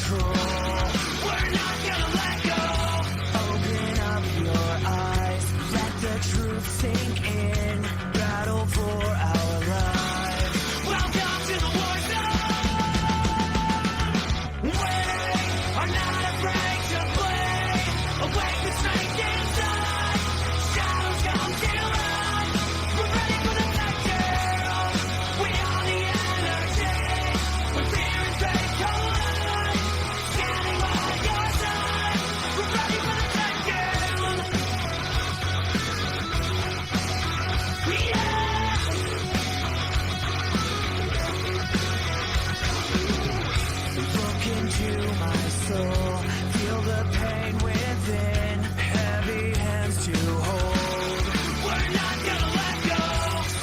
control. We're not gonna let go. Open up your eyes, let the truth sink in. Battle for our lives. Welcome to the war zone. We are not afraid to play. Awake the strength inside. Shadows come to light. We're ready for the takedown. We are the energy. When fear and faith collide. Standing by your side. We're ready for the takedown. Yeah. Look into my soul. Feel the pain within. Heavy hands to hold. We're not gonna let go.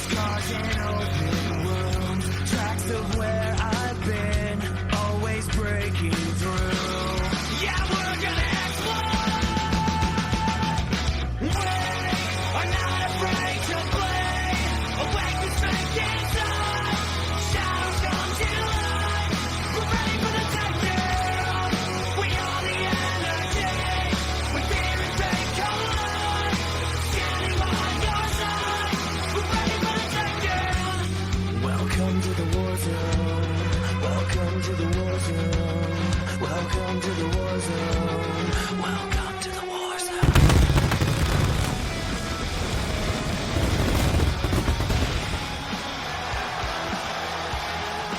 Scars and open wounds. Tracks of where I've been. Always breaking through. Yeah, we're gonna explode. We are not afraid to play. Awake the strength inside. Shadows come to light. We're ready for the takedown. We are the energy. When fear and faith collide. Standing by your side. We're ready for the takedown. Welcome to the war zone. Welcome to the war zone. Welcome to the war zone. Welcome to the war zone.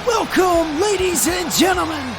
Welcome, ladies and gentlemen,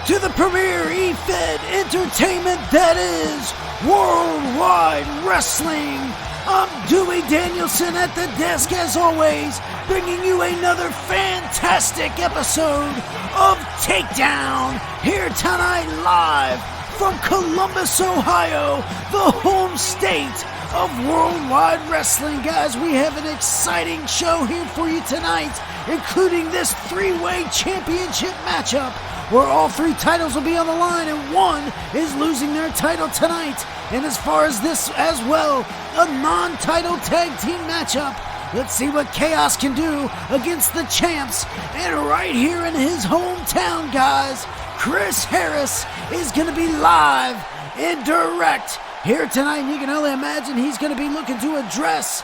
to the premier E-Fed entertainment that is Worldwide Wrestling. I'm Dewey Danielson at the desk as always, bringing you another fantastic episode of Takedown here tonight live from Columbus, Ohio, the home state of Worldwide Wrestling. Guys, we have an exciting show here for you tonight, including this three-way championship matchup where all three titles will be on the line and one is losing their title tonight. And as far as this as well, a non-title tag team matchup. Let's see what Kaos can do against the champs. And right here in his hometown, guys, Chris Harris is going to be live and direct here tonight. And you can only imagine he's going to be looking to address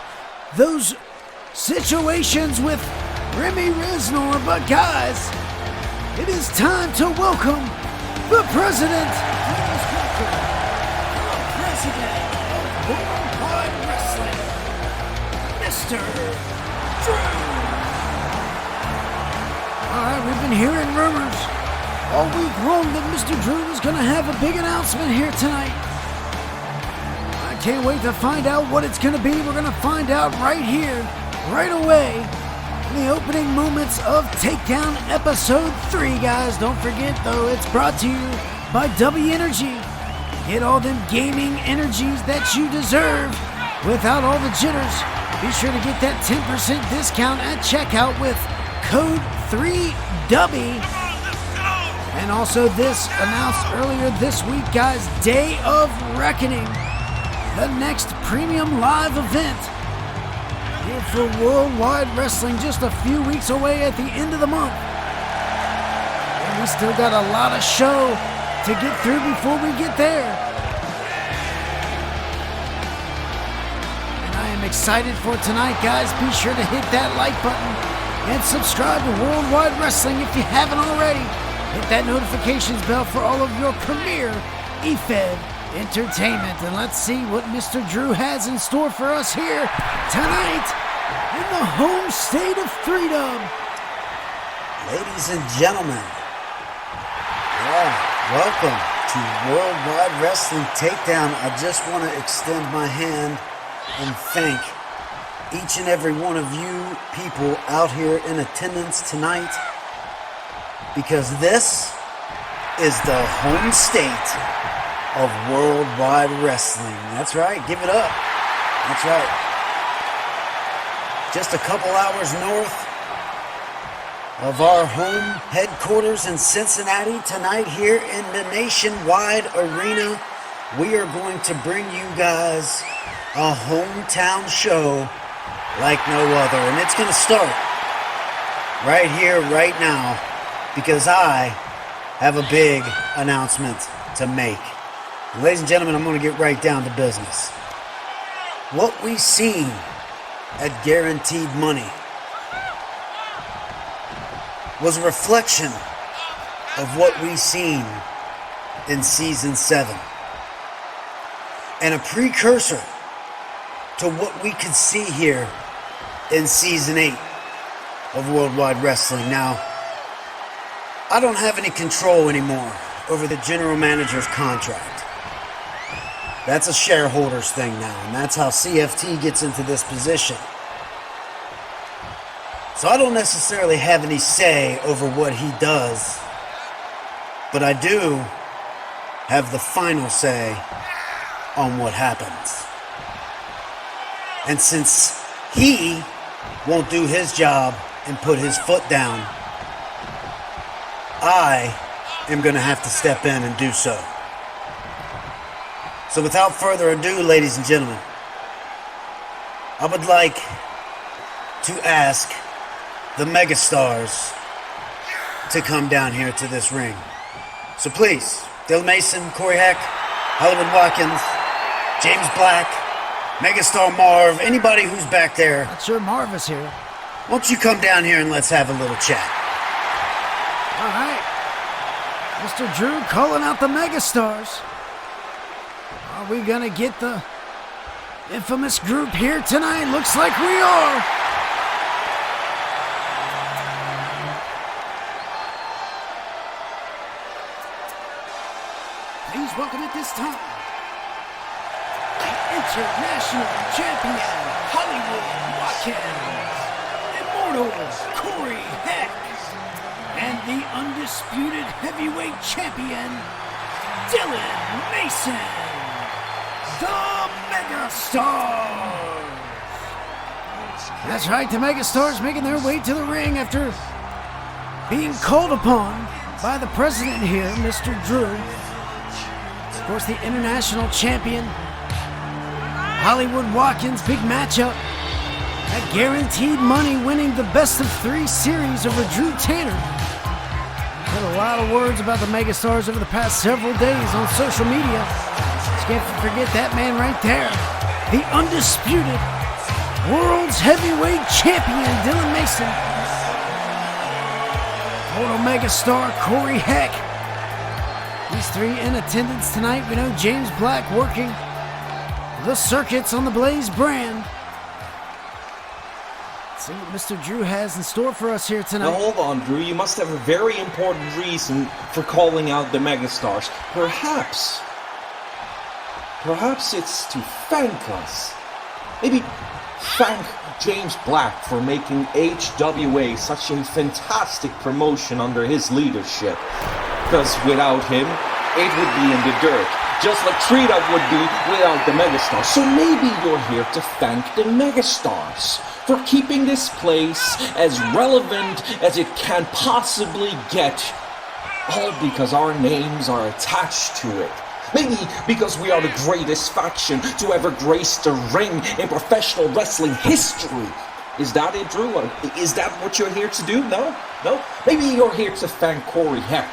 those situations with Remy Reznor. But guys, it is time to welcome the president. Please welcome the president of Worldwide Wrestling, Mr. Drew. Alright, we've been hearing rumors all week long that Mr. Drew is going to have a big announcement here tonight. I can't wait to find out what it's going to be. We're going to find out right here, right away, in the opening moments of Takedown Episode 3, guys. Don't forget, though, it's brought to you by W Energy. Get all them gaming energies that you deserve without all the jitters. Be sure to get that 10% discount at checkout with code 3W. And also this announced earlier this week, guys, Day of Reckoning, the next premium live event here for Worldwide Wrestling, just a few weeks away at the end of the month. And we still got a lot of show to get through before we get there. And I am excited for tonight, guys. Be sure to hit that like button and subscribe to Worldwide Wrestling if you haven't already. Hit that notifications bell for all of your premier E-Fed entertainment. And let's see what Mr. Drew has in store for us here tonight in the home state of freedom. Ladies and gentlemen, welcome to Worldwide Wrestling Takedown. I just want to extend my hand and thank each and every one of you people out here in attendance tonight, because this is the home state of Worldwide Wrestling. That's right, give it up. That's right. Just a couple hours north of our home headquarters in Cincinnati tonight here in the Nationwide Arena. We are going to bring you guys a hometown show like no other. And it's going to start right here, right now, because I have a big announcement to make. And ladies and gentlemen, I'm going to get right down to business. What we seen at Guaranteed Money was a reflection of what we seen in Season 7. And a precursor to what we could see here in Season 8 of Worldwide Wrestling. Now, I don't have any control anymore over the general manager's contract. That's a shareholders thing now, and that's how CFT gets into this position. So I don't necessarily have any say over what he does, but I do have the final say on what happens. And since he won't do his job and put his foot down, I am going to have to step in and do so. So without further ado, ladies and gentlemen, I would like to ask the megastars to come down here to this ring. So please, Deel Mason, Corey Heck, Hollywood Watkins, James Black, Megastar Marv, anybody who's back there. Not sure Marv is here. Why don't you come down here and let's have a little chat? All right. Mr. Drew calling out the megastars. Are we going to get the infamous group here tonight? Looks like we are. Please welcome at this time the International Champion Hollywood Watkins, Immortal Corey Heck, and the Undisputed Heavyweight Champion Dylan Mason, the Megastars. That's right, the Megastars making their way to the ring after being called upon by the president here, Mr. Drew. Of course, the international champion, Hollywood Watkins, big matchup at Guaranteed Money, winning the best of 3 series over Drew Tanner. Had a lot of words about the Megastars over the past several days on social media. Just can't forget that man right there, the undisputed world's heavyweight champion, Dylan Mason. Total Megastar Corey Heck. These 3 in attendance tonight. We know James Black working the circuits on the Blaze brand. Let's see what Mr. Drew has in store for us here tonight. Now hold on, Drew. You must have a very important reason for calling out the Megastars. Perhaps it's to thank us. Maybe thank James Black for making HWA such a fantastic promotion under his leadership. Because without him, it would be in the dirt. Just like Treat Up would be without the Megastars. So maybe you're here to thank the Megastars for keeping this place as relevant as it can possibly get. All because our names are attached to it. Maybe because we are the greatest faction to ever grace the ring in professional wrestling history. Is that it, Drew? Is that what you're here to do? No? Maybe you're here to thank Corey Heck.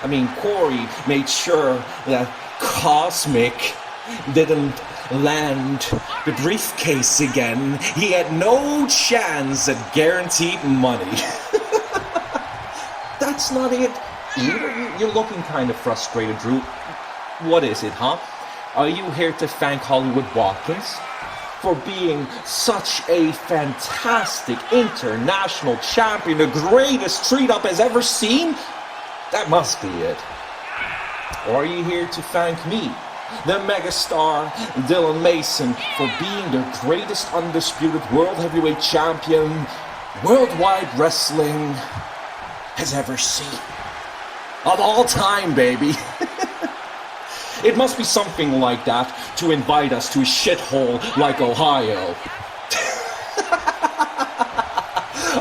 I mean, Corey made sure that Cosmic didn't land the briefcase again. He had no chance at Guaranteed Money. That's not it either. You're looking kind of frustrated, Drew. What is it, huh? Are you here to thank Hollywood Watkins for being such a fantastic international champion, the greatest Treat Up has ever seen? That must be it. Or are you here to thank me, the Megastar Dylan Mason, for being the greatest undisputed world heavyweight champion Worldwide Wrestling has ever seen? Of all time, baby. It must be something like that to invite us to a shithole like Ohio.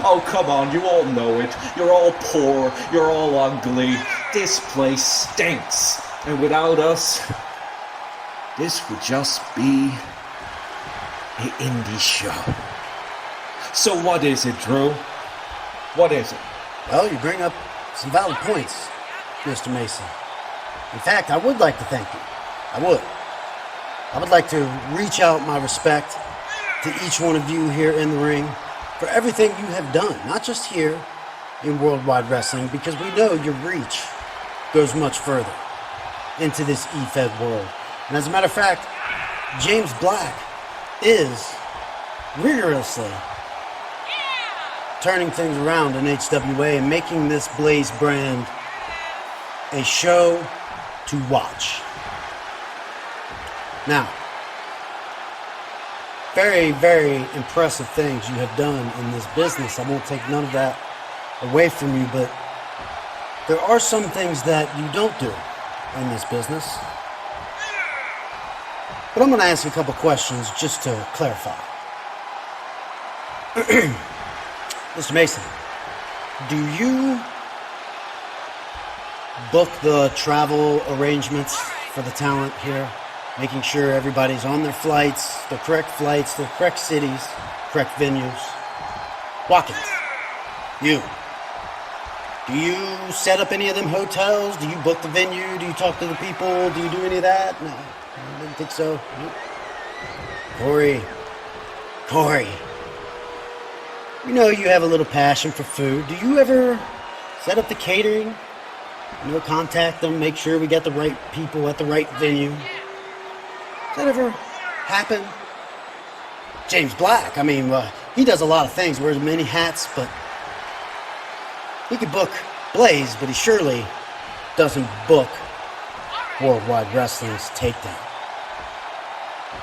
Oh, come on, you all know it. You're all poor, you're all ugly. This place stinks. And without us, this would just be an indie show. So what is it, Drew? What is it? Well, you bring up some valid points. Mr. Mason. In fact, I would like to thank you. I would like to reach out my respect to each one of you here in the ring for everything you have done, not just here in Worldwide Wrestling, because we know your reach goes much further into this E-Fed world. And as a matter of fact, James Black is rigorously turning things around in HWA and making this Blaze brand a show to watch. Now, very, very impressive things you have done in this business. I won't take none of that away from you, but there are some things that you don't do in this business. But I'm going to ask you a couple questions just to clarify. Mr. Mason, do you book the travel arrangements for the talent here? Making sure everybody's on their flights, the correct cities, correct venues. Watkins, you. Do you set up any of them hotels? Do you book the venue? Do you talk to the people? Do you do any of that? No, I didn't think so. Corey. You know you have a little passion for food. Do you ever set up the catering? You know, contact them, make sure we get the right people at the right venue. Does that ever happen? James Black, I mean, he does a lot of things, wears many hats, but he could book Blaze, but he surely doesn't book Worldwide Wrestling's Takedown.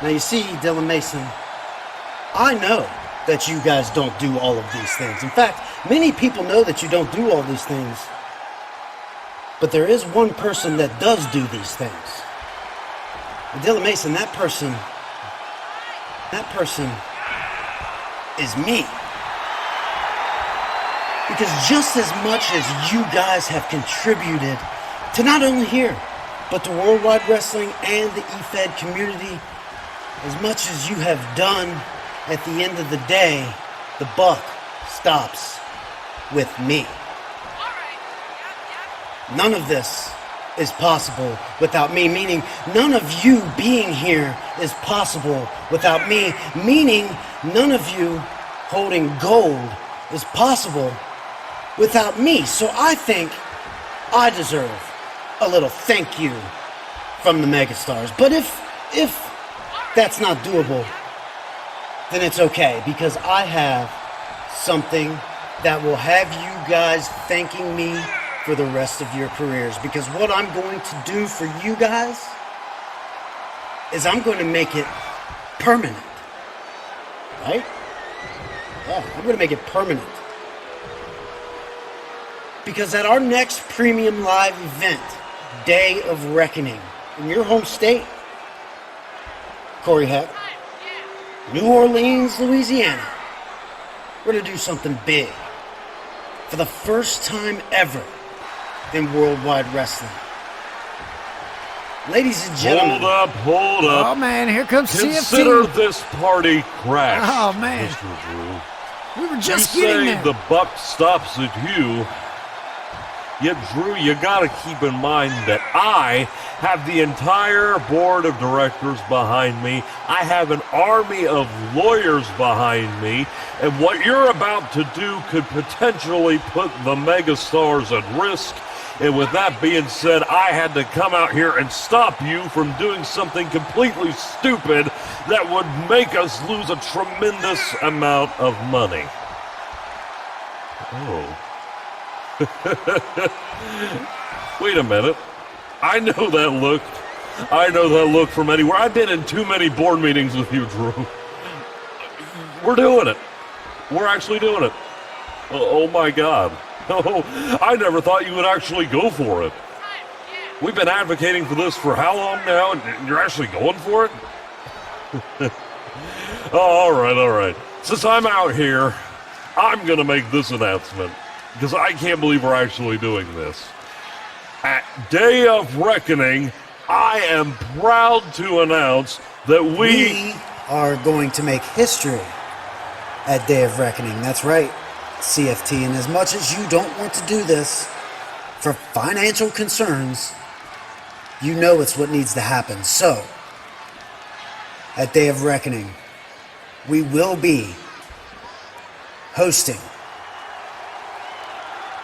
Now you see, Dylan Mason, I know that you guys don't do all of these things. In fact, many people know that you don't do all these things, but there is one person that does do these things. And Dylan Mason, that person is me. Because just as much as you guys have contributed to not only here, but to Worldwide Wrestling and the E-Fed community, as much as you have done, at the end of the day, the buck stops with me. None of this is possible without me, meaning none of you being here is possible without me, meaning none of you holding gold is possible without me. So I think I deserve a little thank you from the megastars. But if that's not doable, then it's okay, because I have something that will have you guys thanking me for the rest of your careers. Because what I'm going to do for you guys is I'm going to make it permanent. Right? Yeah, I'm going to make it permanent. Because at our next premium live event, Day of Reckoning, in your home state, Corey Heck, New Orleans, Louisiana, we're going to do something big. For the first time ever in Worldwide Wrestling. Ladies and gentlemen. Hold up. Oh, man, here comes Consider CFT. this party crashed. Oh, man. Mr. Drew. We were just you getting say there. the buck stops at you. Yet, Drew, you gotta keep in mind that I have the entire board of directors behind me. I have an army of lawyers behind me. And what you're about to do could potentially put the megastars at risk. And with that being said, I had to come out here and stop you from doing something completely stupid that would make us lose a tremendous amount of money. Oh. Wait a minute. I know that look from anywhere. I've been in too many board meetings with you, Drew. We're doing it. We're actually doing it. Oh my God. Oh, I never thought you would actually go for it. We've been advocating for this for how long now, and you're actually going for it? Oh, all right. Since I'm out here, I'm going to make this announcement, because I can't believe we're actually doing this. At Day of Reckoning, I am proud to announce that We are going to make history at Day of Reckoning. That's right, CFT. And as much as you don't want to do this, for financial concerns, you know it's what needs to happen. So, at Day of Reckoning, we will be hosting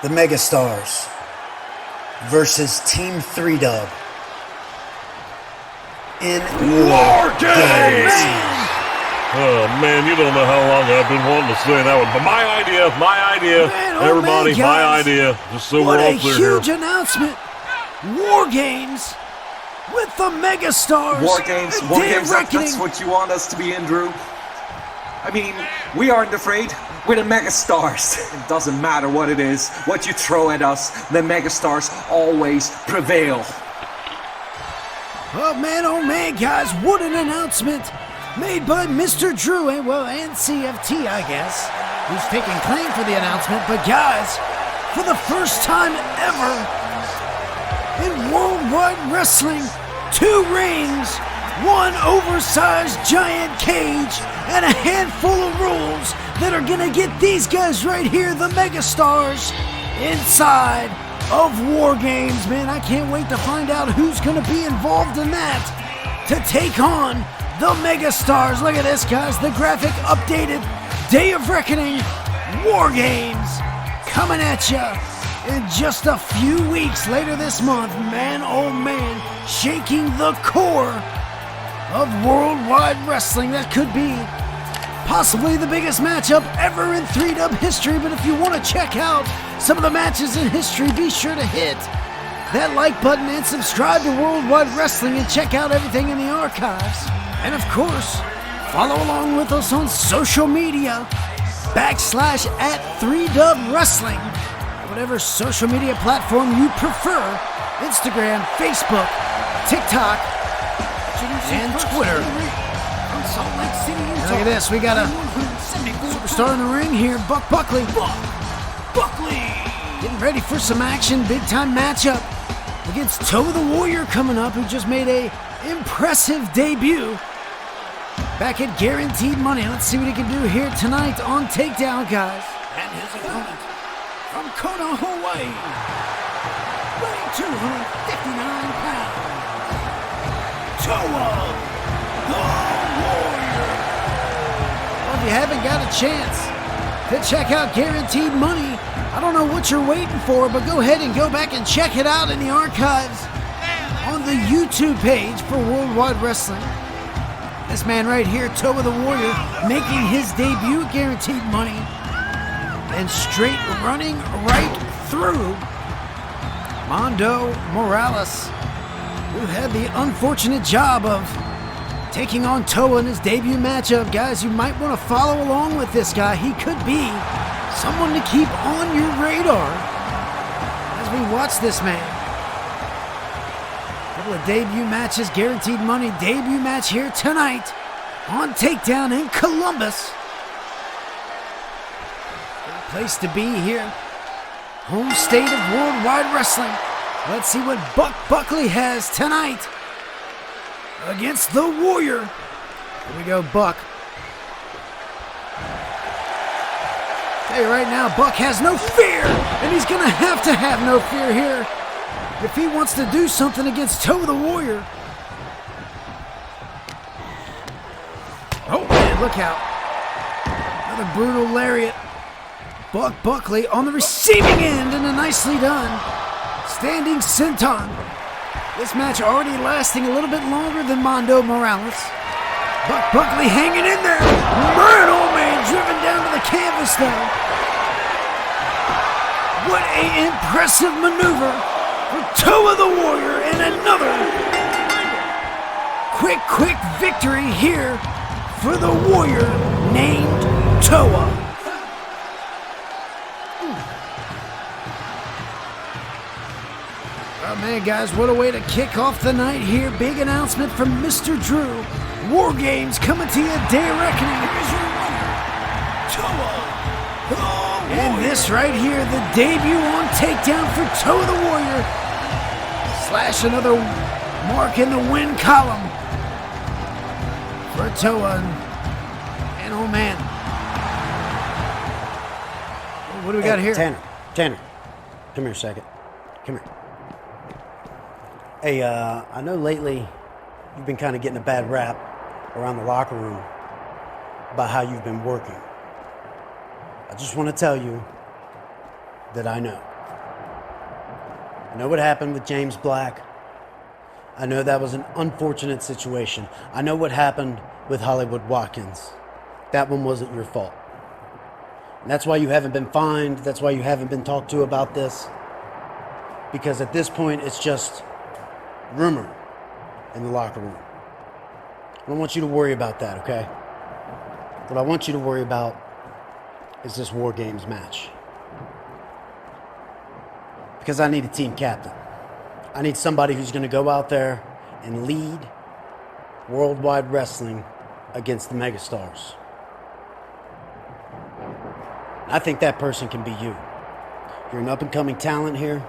the Megastars versus Team 3-Dub in War Games. Oh man, you don't know how long I've been wanting to say that one. But my idea, Man, oh everybody, man, my guys. idea. Just so What we're a all clear huge here. announcement. War Games with the Megastars. War games, and war Day of games, Reckoning. that's what you want us to be in, Drew. I mean, we aren't afraid. We're the Megastars. It doesn't matter what it is, what you throw at us, the Megastars always prevail. Oh man, guys, what an announcement made by Mr. Drew and CFT, I guess, who's taking claim for the announcement. But guys, for the first time ever in Worldwide Wrestling, 2 rings, 1 oversized giant cage, and a handful of rules that are gonna get these guys right here, the Megastars, inside of War Games. Man, I can't wait to find out who's gonna be involved in that to take on the Megastars. Look at this, guys, the graphic updated Day of Reckoning War Games coming at ya in just a few weeks later this month. Man, oh man, shaking the core of Worldwide Wrestling. That could be possibly the biggest matchup ever in 3-Dub history. But if you want to check out some of the matches in history, be sure to hit that like button and subscribe to Worldwide Wrestling and check out everything in the archives. And of course, follow along with us on social media, /@3Dub Wrestling, whatever social media platform you prefer, Instagram, Facebook, TikTok, and Twitter. And look at this, we got a superstar in the ring here, Buckley. Buckley! Getting ready for some action, big time matchup against Toe the Warrior coming up, who just made a impressive debut back at Guaranteed Money. Let's see what he can do here tonight on Takedown, guys. And his opponent from Kona, Hawaii, weighing 259 pounds, Toa the Warrior. Well, if you haven't got a chance to check out Guaranteed Money, I don't know what you're waiting for, but go ahead and go back and check it out in the archives on the YouTube page for Worldwide Wrestling. This man right here, Toa the Warrior, making his debut at Guaranteed Money and straight running right through Mondo Morales, who had the unfortunate job of taking on Toa in his debut matchup. Guys, you might want to follow along with this guy. He could be someone to keep on your radar as we watch this man. Couple of debut matches, Guaranteed Money debut match here tonight on Takedown in Columbus. Good place to be here. Home state of Worldwide Wrestling. Let's see what Buckley has tonight against the Warrior. Here we go, Buck. Tell you right now, Buck has no fear, and he's gonna have no fear here if he wants to do something against Toe the Warrior. Oh man, look out. Another brutal lariat. Buckley on the receiving end, and a nicely done standing senton. This match already lasting a little bit longer than Mondo Morales. Buckley hanging in there. Man, oh man, driven down to the canvas though. What a impressive maneuver for Toa the Warrior, and another quick victory here for the Warrior named Toa. Oh man, guys, what a way to kick off the night here. Big announcement from Mr. Drew. War Games coming to you, Day of Reckoning. Here's your winner, Toa the Warrior. And this right here, the debut on Takedown for Toa the Warrior. Slash another mark in the win column for Toa. And oh man. What do we got here? Tanner, come here a second. Come here. Hey, I know lately you've been kind of getting a bad rap around the locker room about how you've been working. I just want to tell you that I know. I know what happened with James Black. I know that was an unfortunate situation. I know what happened with Hollywood Watkins. That one wasn't your fault. And that's why you haven't been fined. That's why you haven't been talked to about this. Because at this point, it's just rumor in the locker room. I don't want you to worry about that, okay? What I want you to worry about is this War Games match. Because I need a team captain. I need somebody who's going to go out there and lead Worldwide Wrestling against the megastars. I think that person can be you. You're an up-and-coming talent here.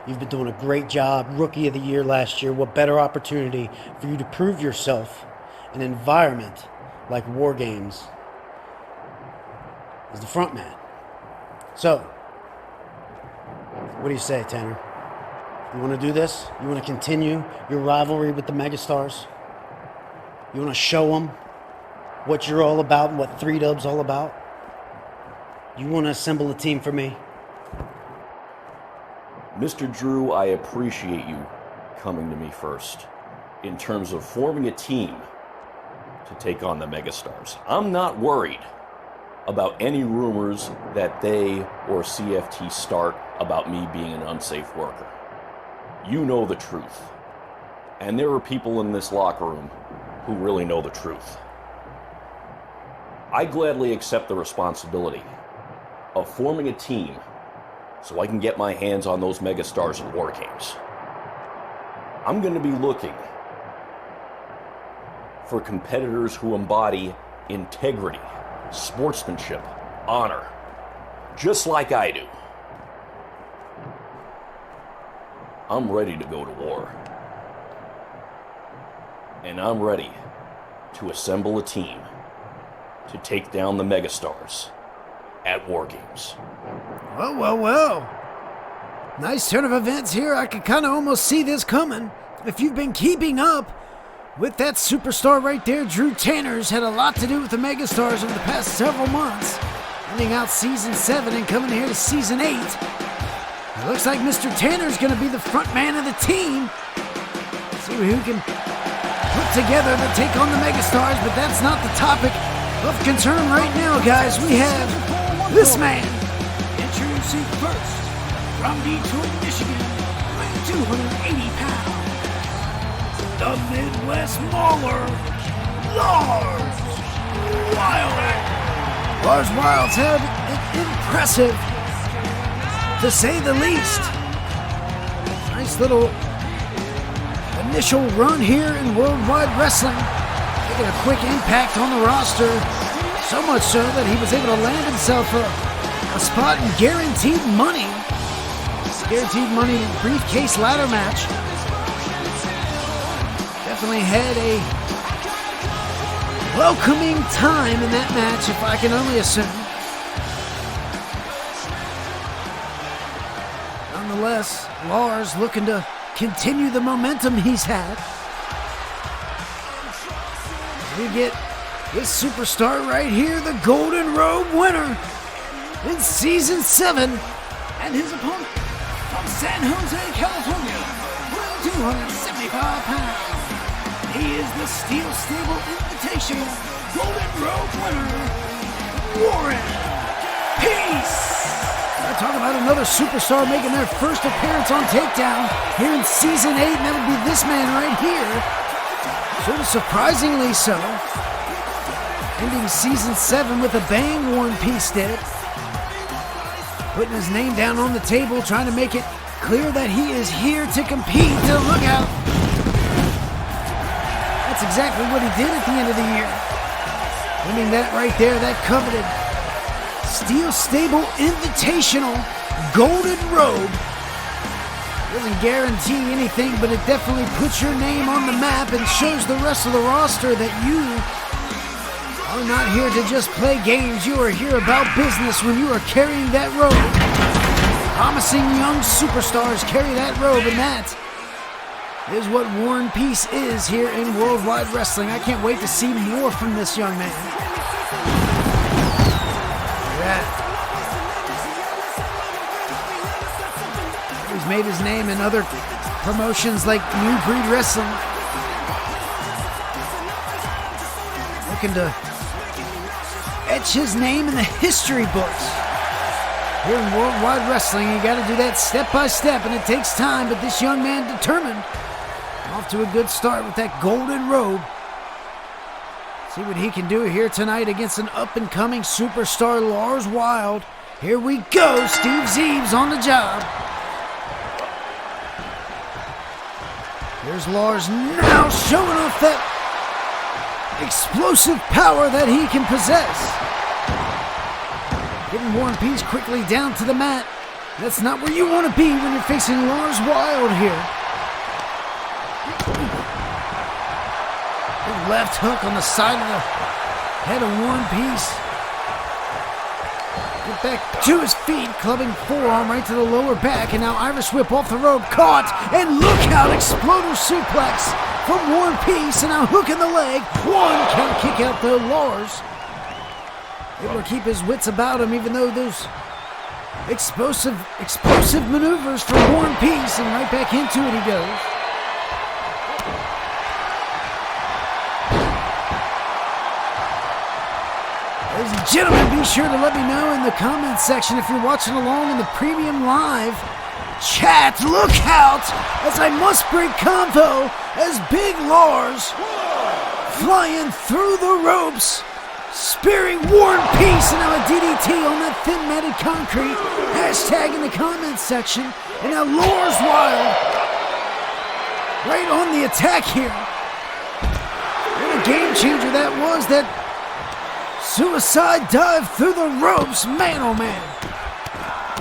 You've been doing a great job. Rookie of the Year last year. What better opportunity for you to prove yourself in an environment like War Games as the front man. So, what do you say, Tanner? You want to do this? You want to continue your rivalry with the megastars? You want to show them what you're all about and what 3Dub's all about? You want to assemble a team for me? Mr. Drew, I appreciate you coming to me first in terms of forming a team to take on the megastars. I'm not worried about any rumors that they or CFT start about me being an unsafe worker. You know the truth. And there are people in this locker room who really know the truth. I gladly accept the responsibility of forming a team so I can get my hands on those megastars at War Games. I'm going to be looking for competitors who embody integrity, sportsmanship, honor, just like I do. I'm ready to go to war. And I'm ready to assemble a team to take down the megastars at War Games. Well. Nice turn of events here. I could kind of almost see this coming. If you've been keeping up with that superstar right there, Drew Tanner's had a lot to do with the megastars over the past several months. Ending out Season 7 and coming here to Season 8. It looks like Mr. Tanner's going to be the front man of the team. See who can put together to take on the megastars, but that's not the topic of concern right now, guys. We have this man. Introducing first, from Detroit, Michigan, weighing 280 pounds, the Midwest Mauler, Larz Wyld. Larz Wyld's had an impressive, to say the least, nice little initial run here in Worldwide Wrestling. Making a quick impact on the roster, so much so that he was able to land himself a spot in Guaranteed Money briefcase ladder match. Definitely had a welcoming time in that match, if I can only assume. Nonetheless, Larz looking to continue the momentum he's had. We get this superstar right here, the Golden Robe winner in Season 7, and his opponent from San Jose, California, weighing 275 pounds. He is the Steel Stable Invitational Golden Robe winner, Warren Peace. Talk about another superstar making their first appearance on Takedown here in Season 8, and that would be this man right here. Sort of surprisingly so. Ending Season 7 with a bang, Warren Peace did. Putting his name down on the table, trying to make it clear that he is here to compete. To look out. That's exactly what he did at the end of the year. Winning that right there, that coveted Steel Stable Invitational Golden Robe. Doesn't guarantee anything, but it definitely puts your name on the map and shows the rest of the roster that you are not here to just play games. You are here about business when you are carrying that robe. promising young superstars carry that robe, and that is what War and Peace is here in Worldwide Wrestling. I can't wait to see more from this young man. Look at that. He's made his name in other promotions like New Breed Wrestling. Looking to etch his name in the history books. Here in Worldwide Wrestling, you got to do that step by step, and it takes time, but this young man determined. Off to a good start with that golden robe. See what he can do here tonight against an up-and-coming superstar, Larz Wyld. Here we go, Steve Zeebs on the job. Here's Larz now showing off that explosive power that he can possess. Getting War and Peace quickly down to the mat. That's not where you want to be when you're facing Larz Wyld here. Big left hook on the side of the head of War and Peace. Get back to his feet, clubbing forearm right to the lower back, and now Irish whip off the rope, caught, and look out, exploder suplex from War and Peace, and now hook in the leg. One count kick out though, Larz. Able to keep his wits about him, even though those explosive maneuvers from War and Peace, and right back into it he goes. Ladies and gentlemen, be sure to let me know in the comments section if you're watching along in the premium live chat. Look out as I must break convo as Big Larz flying through the ropes, spearing War and Peace, and now a DDT on that thin matted concrete. Hashtag in the comments section. And now Larz Wyld right on the attack here. What a game changer that was, that suicide dive through the ropes. Man, oh man.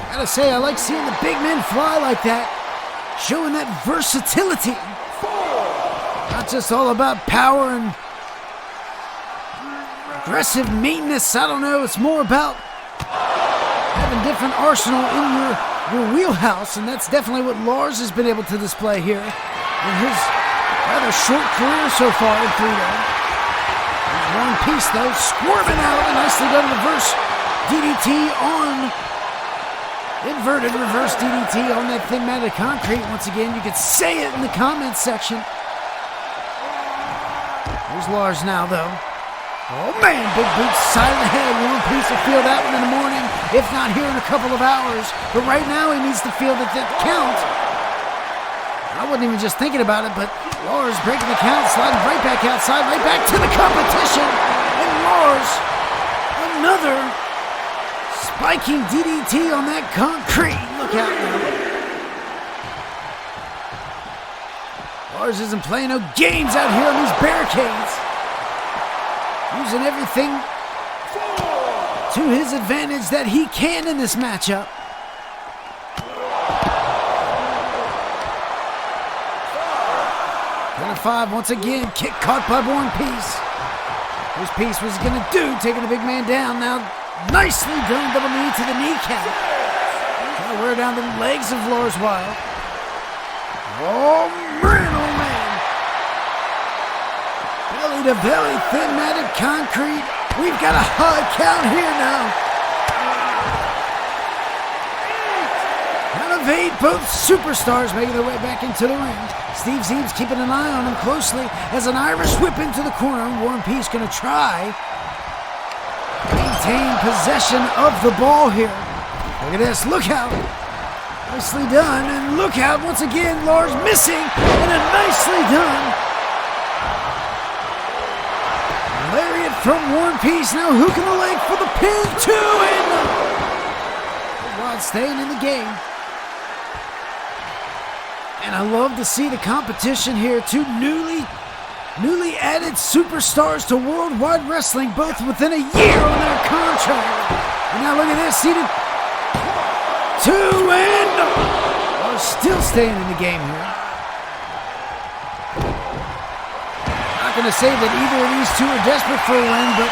Gotta say, I like seeing the big men fly like that, showing that versatility. Not just all about power and aggressive meanness. I don't know, it's more about having different arsenal in your wheelhouse, and that's definitely what Larz has been able to display here in his rather short career so far in Freedom. One piece though, squirming out, a nicely done reverse DDT on, inverted reverse DDT on that thin matted concrete. Once again, you could say it in the comments section. Here's Larz now though. Oh man, big boot side of the head. One Piece will feel that one in the morning, if not here in a couple of hours. But right now he needs to feel that count. I wasn't even just thinking about it, but Larz breaking the count, sliding right back outside, right back to the competition. And Larz, another spiking DDT on that concrete. Look out now. Larz isn't playing no games out here on these barricades. Using everything to his advantage that he can in this matchup. Count of 5 once again. Kick caught by War and Peace. Here's Peace, what's he gonna do? Taking the big man down. Now nicely done, double knee to the kneecap. Trying to wear down the legs of Larz Wyld. Oh man, oh man. Belly to belly, thin matted concrete. We've got a high count here now. Count of 8, both superstars making their way back into the ring. Steve Zeebs keeping an eye on him closely as an Irish whip into the corner. War and Peace gonna try maintain possession of the ball here. Look at this, look out. Nicely done, and look out once again, Larz missing, and a nicely done lariat from War and Peace, now hooking the leg for the pin, 2, and Wyld staying in the game. And I love to see the competition here, two newly added superstars to Worldwide Wrestling, both within a year on their contract. And now look at this, seated 2, and are still staying in the game here. Not going to say that either of these two are desperate for a win, but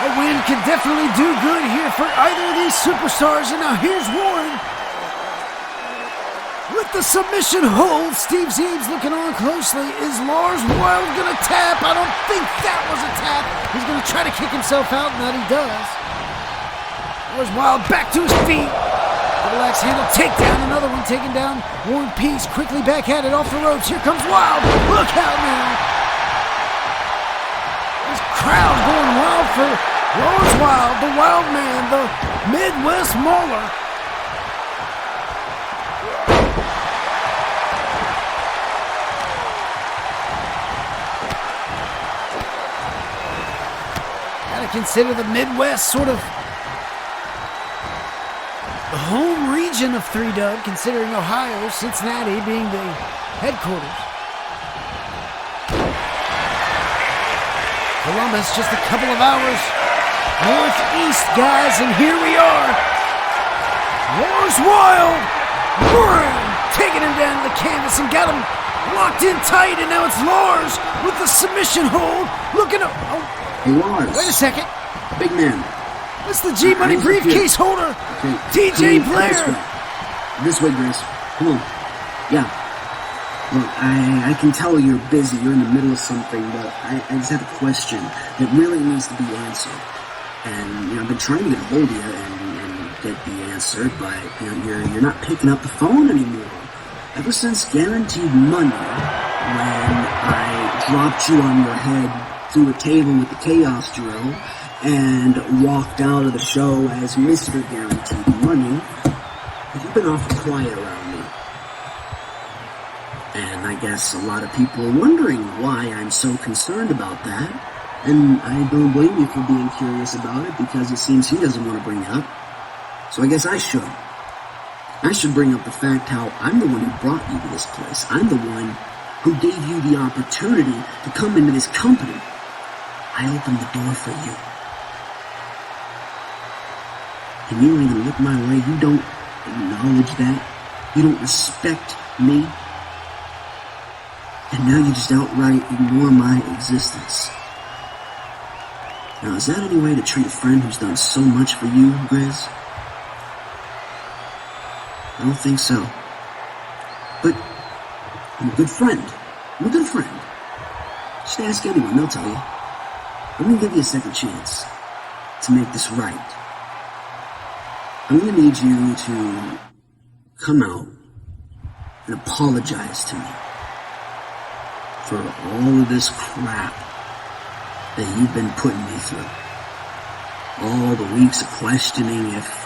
a win could definitely do good here for either of these superstars. And now here's Warren with the submission hold. Steve Zeeb's looking on closely. Is Larz Wyld gonna tap? I don't think that was a tap. He's gonna try to kick himself out, and that he does. Larz Wyld back to his feet. Double axe handle takedown. Another one taken down. War and Peace quickly back at it off the ropes. Here comes Wyld. Look out now. This crowd going wild for Larz Wyld, the Wild Man, the Midwest Mauler. Gotta consider the Midwest sort of the home region of 3-Dub, considering Ohio, Cincinnati being the headquarters. Columbus just a couple of hours northeast, guys, and here we are. Larz Wyld, taking him down to the canvas and got him locked in tight, and now it's Larz with the submission hold, looking up. Oh, Hey, Larz. wait a second. Big man. It's the G-Money briefcase holder, Okay, TJ come Blair. This way, Grace. Come on. Yeah. Look, I can tell you're busy. You're in the middle of something, but I just have a question that really needs to be answered. And I've been trying to get a hold of you and get the answer, but you're not picking up the phone anymore. Ever since Guaranteed Money, when I dropped you on your head through a table with the Chaos drill and walked out of the show as Mr. Guaranteed Money, you've been awful quiet around me. And I guess a lot of people are wondering why I'm so concerned about that. And I don't blame you for being curious about it, because it seems he doesn't want to bring it up. So I guess I should. I should bring up the fact how I'm the one who brought you to this place. I'm the one who gave you the opportunity to come into this company. I opened the door for you. And you don't even look my way. You don't acknowledge that. You don't respect me. And now you just outright ignore my existence. Now, is that any way to treat a friend who's done so much for you, Grizz? I don't think so. But I'm a good friend. I'm a good friend. Just ask anyone, they'll tell you. I'm gonna give you a second chance to make this right. I'm gonna need you to come out and apologize to me for all of this crap that you've been putting me through. All the weeks of questioning if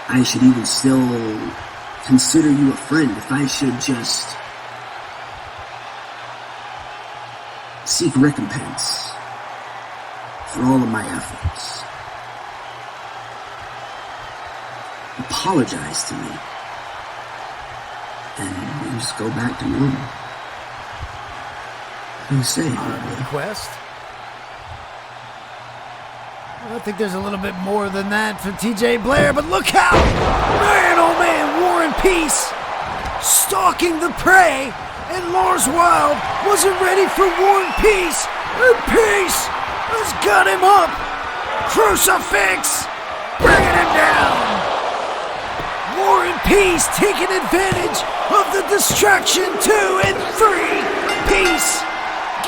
I should even still consider you a friend, if I should just seek recompense for all of my efforts. Apologize to me, and we just go back to normal. What do you say? Request. I think there's a little bit more than that for TJ Blair, but look out! Man, oh man, War and Peace stalking the prey, and Larz Wyld wasn't ready for War and Peace, and Peace has got him up! Crucifix! Bringing him down! War and Peace taking advantage of the distraction. 2 and 3. Peace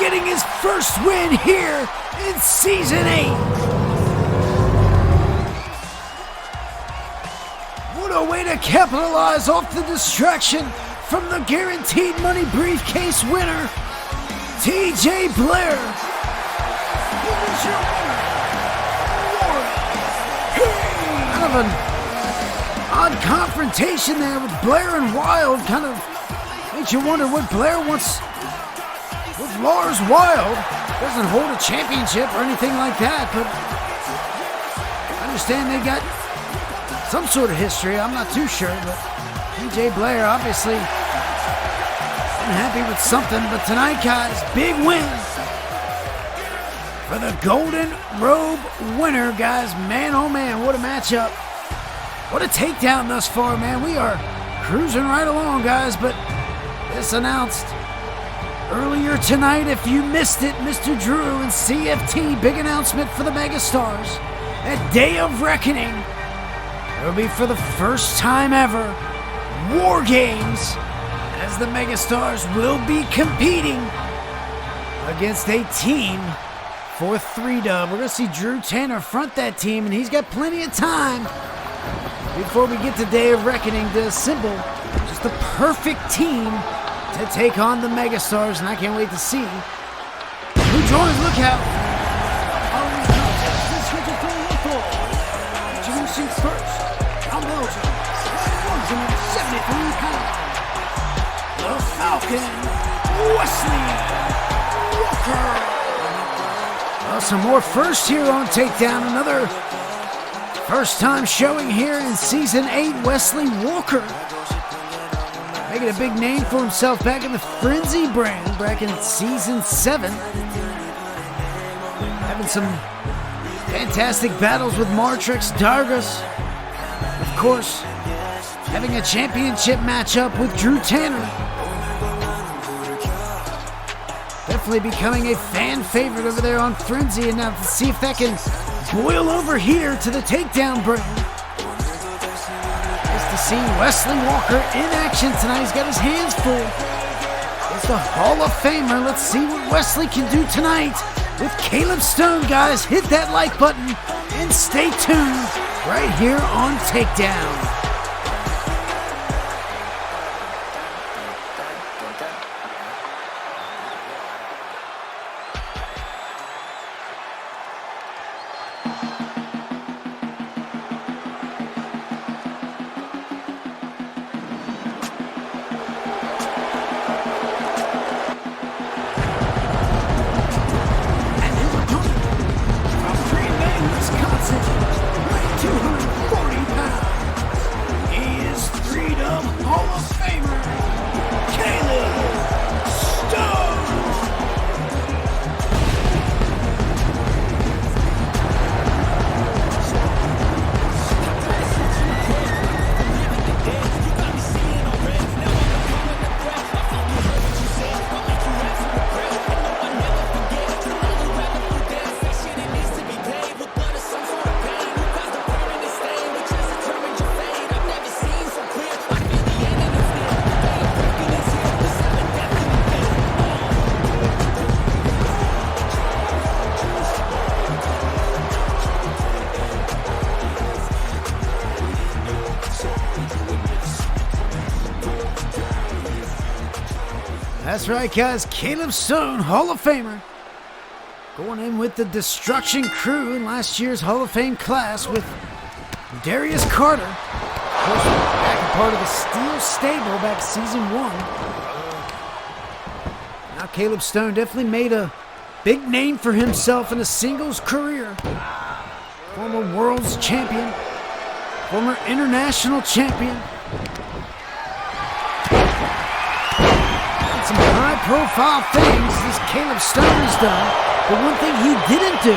getting his first win here in Season 8. What a way to capitalize off the distraction from the Guaranteed Money briefcase winner, TJ Blair. Who was your winner? Kind of an odd confrontation there with Blair and Wyld. Kind of makes you wonder what Blair wants with Larz Wyld. Doesn't hold a championship or anything like that, but I understand they got some sort of history. I'm not too sure, but TJ Blair obviously unhappy with something. But tonight, guys, big win for the Golden Robe winner, guys. Man, oh man, what a matchup. What a takedown thus far, man. We are cruising right along, guys, but this announced earlier tonight, if you missed it, Mr. Drew and CFT, big announcement for the Megastars. At Day of Reckoning, it'll be for the first time ever, War Games as the Megastars will be competing against a team for 3-dub. We're going to see Drew Tanner front that team, and he's got plenty of time before we get to Day of Reckoning to assemble just the perfect team to take on the Megastars, and I can't wait to see who joins. Look out! Following contest is scheduled for one fall. Introducing first, from Belgium, 173 pounds, the Falcon, Wesley Walker. Well, some more first here on Takedown. Another first-time showing here in Season 8, Wesley Walker. Making a big name for himself back in the Frenzy brand back in Season 7. Having some fantastic battles with Martrix, Dargus. Of course, having a championship matchup with Drew Tanner. Definitely becoming a fan favorite over there on Frenzy, and now to see if that can boil over here to the Takedown brand. Nice to see Wesley Walker in action tonight. He's got his hands full. He's the Hall of Famer. Let's see what Wesley can do tonight with Caleb Stone. Guys, hit that like button and stay tuned right here on Takedown. That's right, guys. Caleb Stone, Hall of Famer, going in with the Destruction Crew in last year's Hall of Fame class with Darius Carter. Of course, back a part of the Steel Stable back Season 1. Now Caleb Stone definitely made a big name for himself in a singles career. Former World's Champion, former International Champion. Some high-profile things this Caleb Stone has done, but one thing he didn't do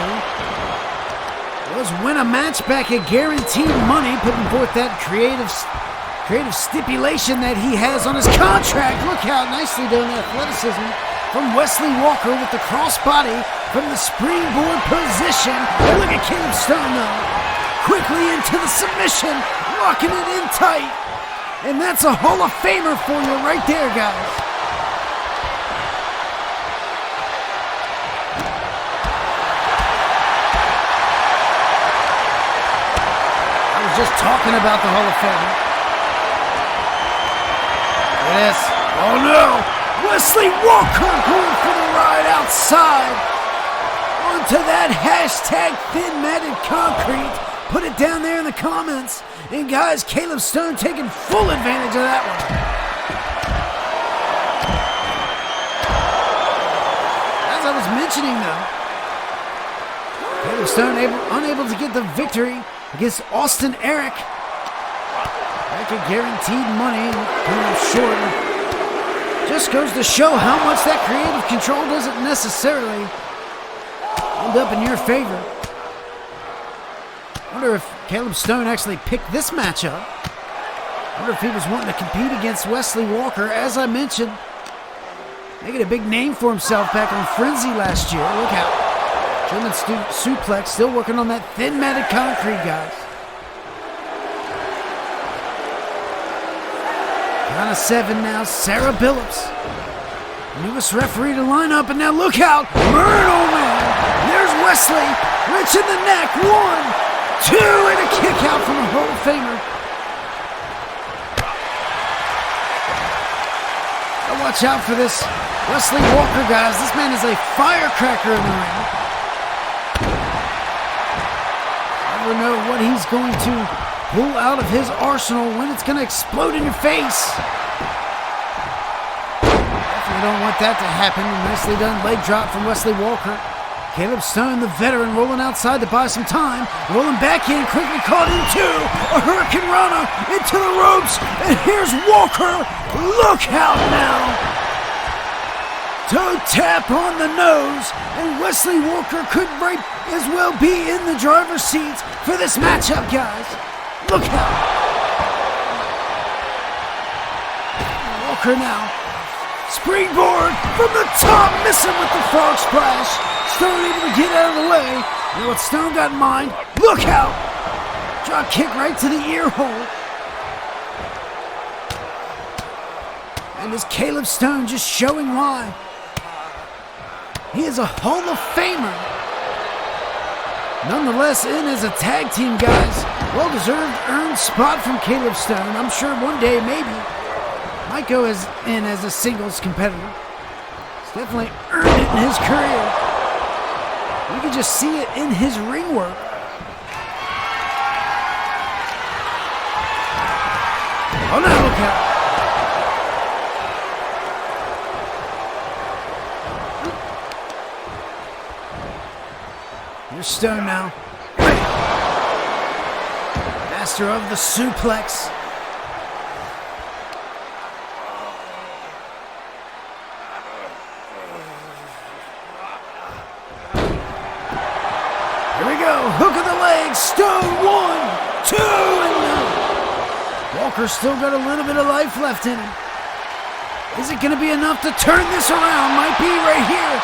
was win a match back at Guaranteed Money, putting forth that creative stipulation that he has on his contract. Look how nicely done athleticism from Wesley Walker with the crossbody from the springboard position. And look at Caleb Stone though, quickly into the submission, locking it in tight. And that's a Hall of Famer for you right there, guys. Just talking about the Hall of Fame. Yes. Oh no! Wesley Walker going for the ride outside. Onto that hashtag thin matted concrete. Put it down there in the comments. And guys, Caleb Stone taking full advantage of that one. As I was mentioning though, Caleb Stone unable to get the victory against Austin Eric. Back at Guaranteed Money, coming up short. Just goes to show how much that creative control doesn't necessarily end up in your favor. Wonder if Caleb Stone actually picked this matchup. Wonder if he was wanting to compete against Wesley Walker. As I mentioned, making a big name for himself back on Frenzy last year. Look out. German suplex, still working on that thin matted concrete, guys. On a 7 now, Sarah Billups. Newest referee to line up, and now look out! Murn, oh man! There's Wesley, rich in the neck. 1, 2, and a kick out from a Hall of Famer. Now watch out for this Wesley Walker, guys. This man is a firecracker in the ring. Never know what he's going to pull out of his arsenal, when it's going to explode in your face. Definitely don't want that to happen. Nicely done leg drop from Wesley Walker. Caleb Stone, the veteran, rolling outside to buy some time. Rolling back in, quickly caught into a Hurricane Rana into the ropes. And here's Walker. Look out now. Toe tap on the nose. And Wesley Walker could right as well be in the driver's seat for this matchup, guys. Look out. Walker now. Springboard from the top, missing with the frog splash. Stone able to get out of the way. And what Stone got in mind, look out! Drop kick right to the ear hole. And is Caleb Stone just showing why? He is a Hall of Famer. Nonetheless, in as a tag team, guys. Well-deserved earned spot from Caleb Stone. I'm sure one day, maybe, might go in as a singles competitor. He's definitely earned it in his career. You can just see it in his ring work. Oh, now look out. Here's Stone now. Master of the suplex. Here we go, hook of the leg, Stone, 1, 2, and no. Walker's still got a little bit of life left in him. Is it going to be enough to turn this around? Might be right here.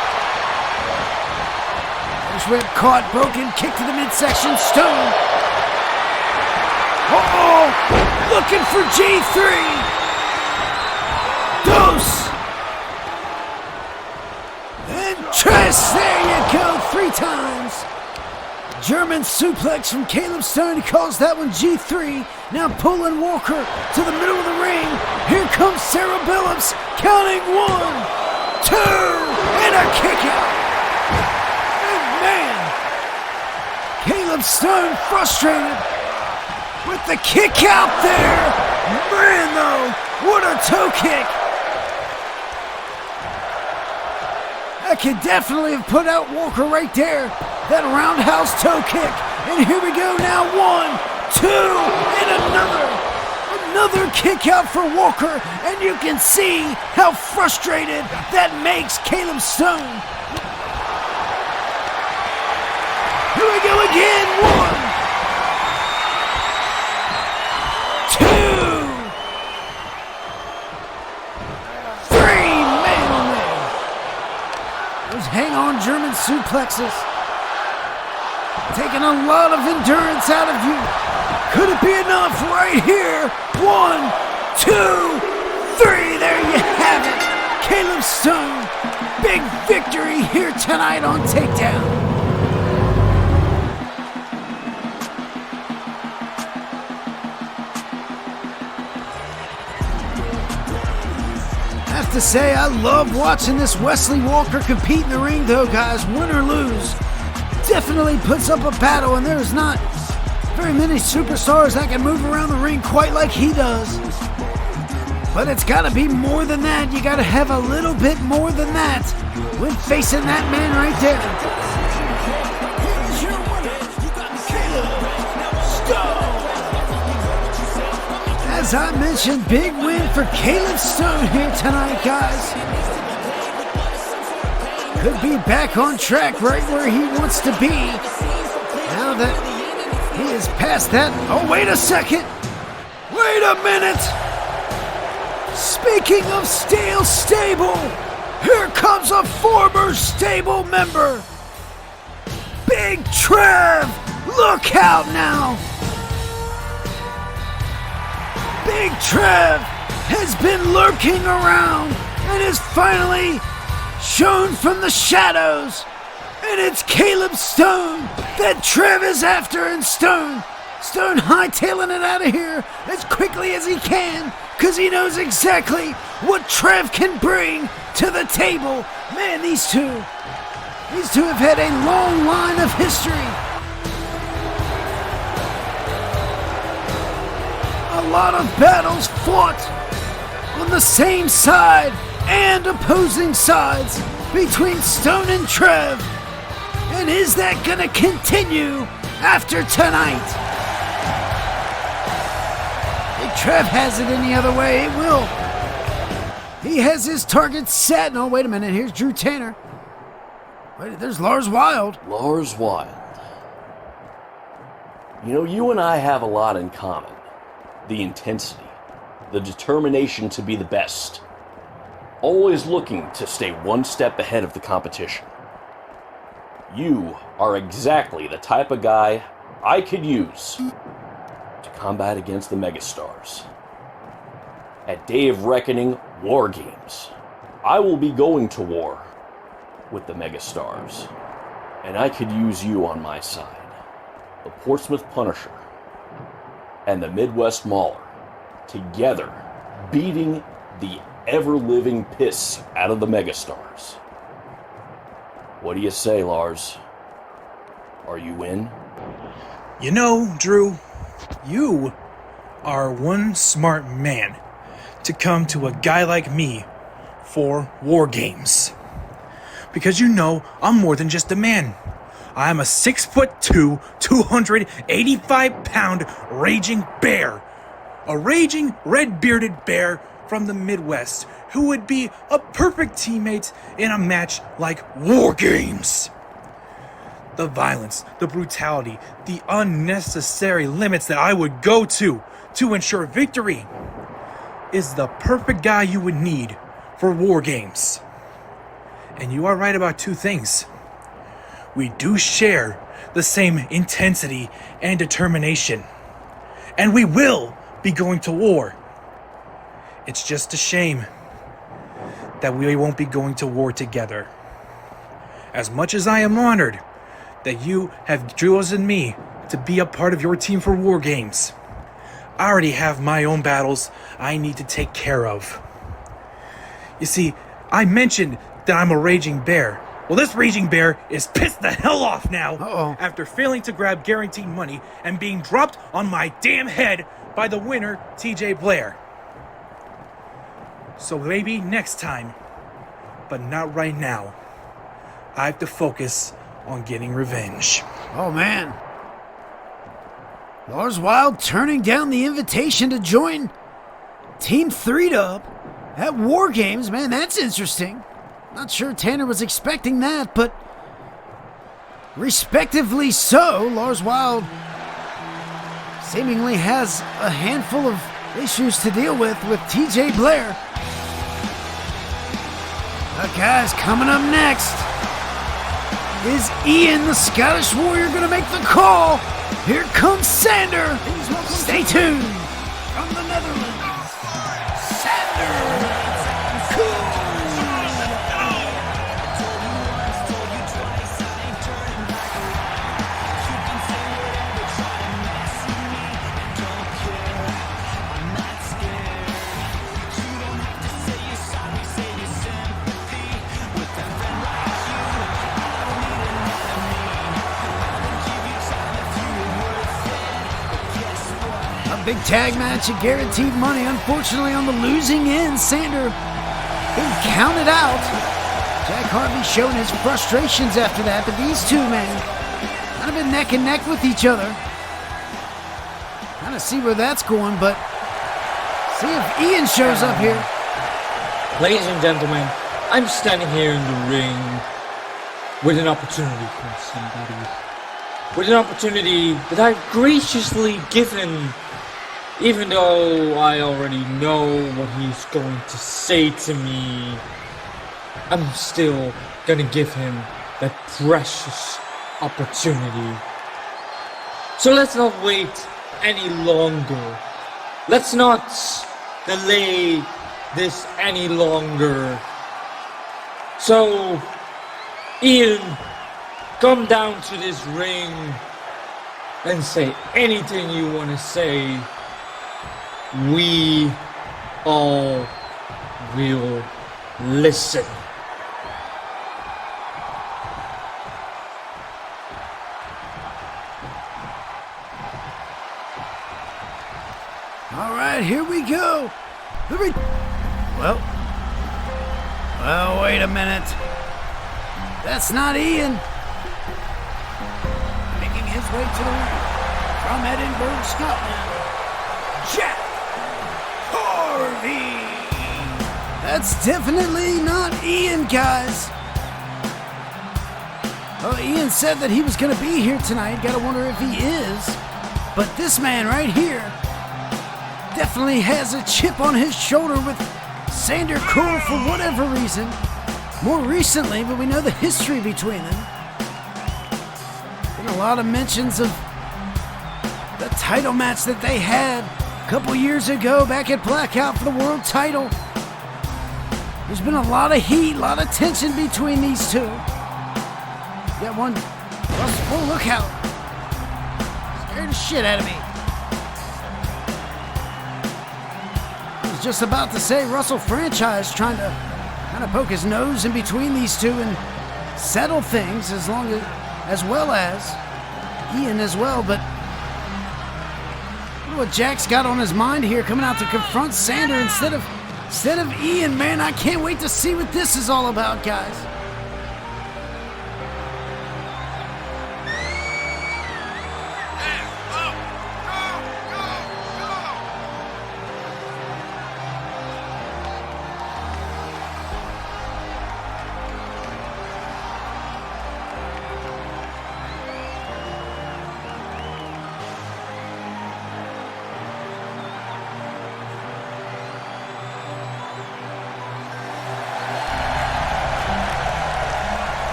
There's rib caught, broken, kick to the midsection, Stone. Uh-oh, looking for G3. Dose. And Tress, there you go, 3 times. German suplex from Caleb Stone. He calls that one G3. Now pulling Walker to the middle of the ring. Here comes Sarah Billups. Counting 1, 2, and a kick out. And man, Caleb Stone frustrated with the kick out there. Man, though, what a toe kick. That could definitely have put out Walker right there. That roundhouse toe kick. And here we go now. 1, 2, and another kick out for Walker. And you can see how frustrated that makes Caleb Stone. Here we go again. 1, 2, 3. Man, oh man. Those hang-on German suplexes. Taking a lot of endurance out of you. Could it be enough right here? 1, 2, 3. There you have it. Caleb Stone. Big victory here tonight on Takedown. I have to say, I love watching this Wesley Walker compete in the ring, though, guys. Win or lose. Definitely puts up a battle, and there's not very many superstars that can move around the ring quite like he does. But it's got to be more than that. You got to have a little bit more than that when facing that man right there. As I mentioned, big win for Caleb Stone here tonight, guys. Could be back on track right where he wants to be. Now that he is past that. Oh, wait a second. Wait a minute. Speaking of stable, here comes a former stable member. Big Trev. Look out now. Big Trev has been lurking around and is finally shown from the shadows. And it's Caleb Stone that Trev is after, and Stone hightailing it out of here as quickly as he can, because he knows exactly what Trev can bring to the table. Man, these two have had a long line of history. A lot of battles fought on the same side and opposing sides between Stone and Trev. And is that gonna continue after tonight? If Trev has it any other way, it will. He has his target set. No, wait a minute. Here's Drew Tanner. Wait, there's Larz Wyld. Larz Wyld. You know, you and I have a lot in common. The intensity, the determination to be the best. Always looking to stay one step ahead of the competition. You are exactly the type of guy I could use to combat against the megastars. At Day of Reckoning War Games, I will be going to war with the megastars, and I could use you on my side. The Portsmouth Punisher and the Midwest Mauler, together beating the ever-living piss out of the megastars. What do you say, Larz? Are you in? You know, Drew, you are one smart man to come to a guy like me for war games. Because you know, I'm more than just a man. I'm a 6'2", 285-pound raging bear. A raging, red-bearded bear from the Midwest who would be a perfect teammate in a match like War Games. The violence, the brutality, the unnecessary limits that I would go to ensure victory is the perfect guy you would need for War Games. And you are right about two things. We do share the same intensity and determination. And we will be going to war. It's just a shame that we won't be going to war together. As much as I am honored that you have chosen me to be a part of your team for War Games, I already have my own battles I need to take care of. You see, I mentioned that I'm a raging bear. Well, this raging bear is pissed the hell off now after failing to grab guaranteed money and being dropped on my damn head by the winner, TJ Blair. So maybe next time, but not right now. I have to focus on getting revenge. Oh, man. Larz Wyld turning down the invitation to join Team 3-Dub at War Games. Man, that's interesting. Not sure Tanner was expecting that, but respectively so, Larz Wyld seemingly has a handful of issues to deal with TJ Blair. Guys, coming up next, is Ian, the Scottish Warrior, going to make the call? Here comes Sander. Stay tuned. From the Netherlands, Sander. Big tag match and guaranteed money. Unfortunately, on the losing end, Sander being counted out. Jack Harvey showing his frustrations after that, but these two, man, kind of been neck and neck with each other. Kind of see where that's going, but see if Ian shows up here. Ladies and gentlemen, I'm standing here in the ring with an opportunity for somebody. With an opportunity that I've graciously given. Even though I already know what he's going to say to me, I'm still gonna give him that precious opportunity. So let's not wait any longer. Let's not delay this any longer. So, Ian, come down to this ring and say anything you want to say. We all will listen. All right, here we go. Well, wait a minute. That's not Ian. Making his way to the ring from Edinburgh, Scotland, Jack Harvey. That's definitely not Ian, guys. Well, Ian said that he was going to be here tonight. Gotta wonder if he is. But this man right here definitely has a chip on his shoulder with Sander Cole for whatever reason. More recently, but we know the history between them. Been a lot of mentions of the title match that they had a couple years ago back at Blackout for the world title. There's been a lot of heat, a lot of tension between these two. Got one. Oh, look out. Scared the shit out of me. I was just about to say Russell Franchise trying to kind of poke his nose in between these two and settle things as well as Ian as well, but look what Jack's got on his mind here, coming out to confront Sander instead of Ian. Man, I can't wait to see what this is all about, guys.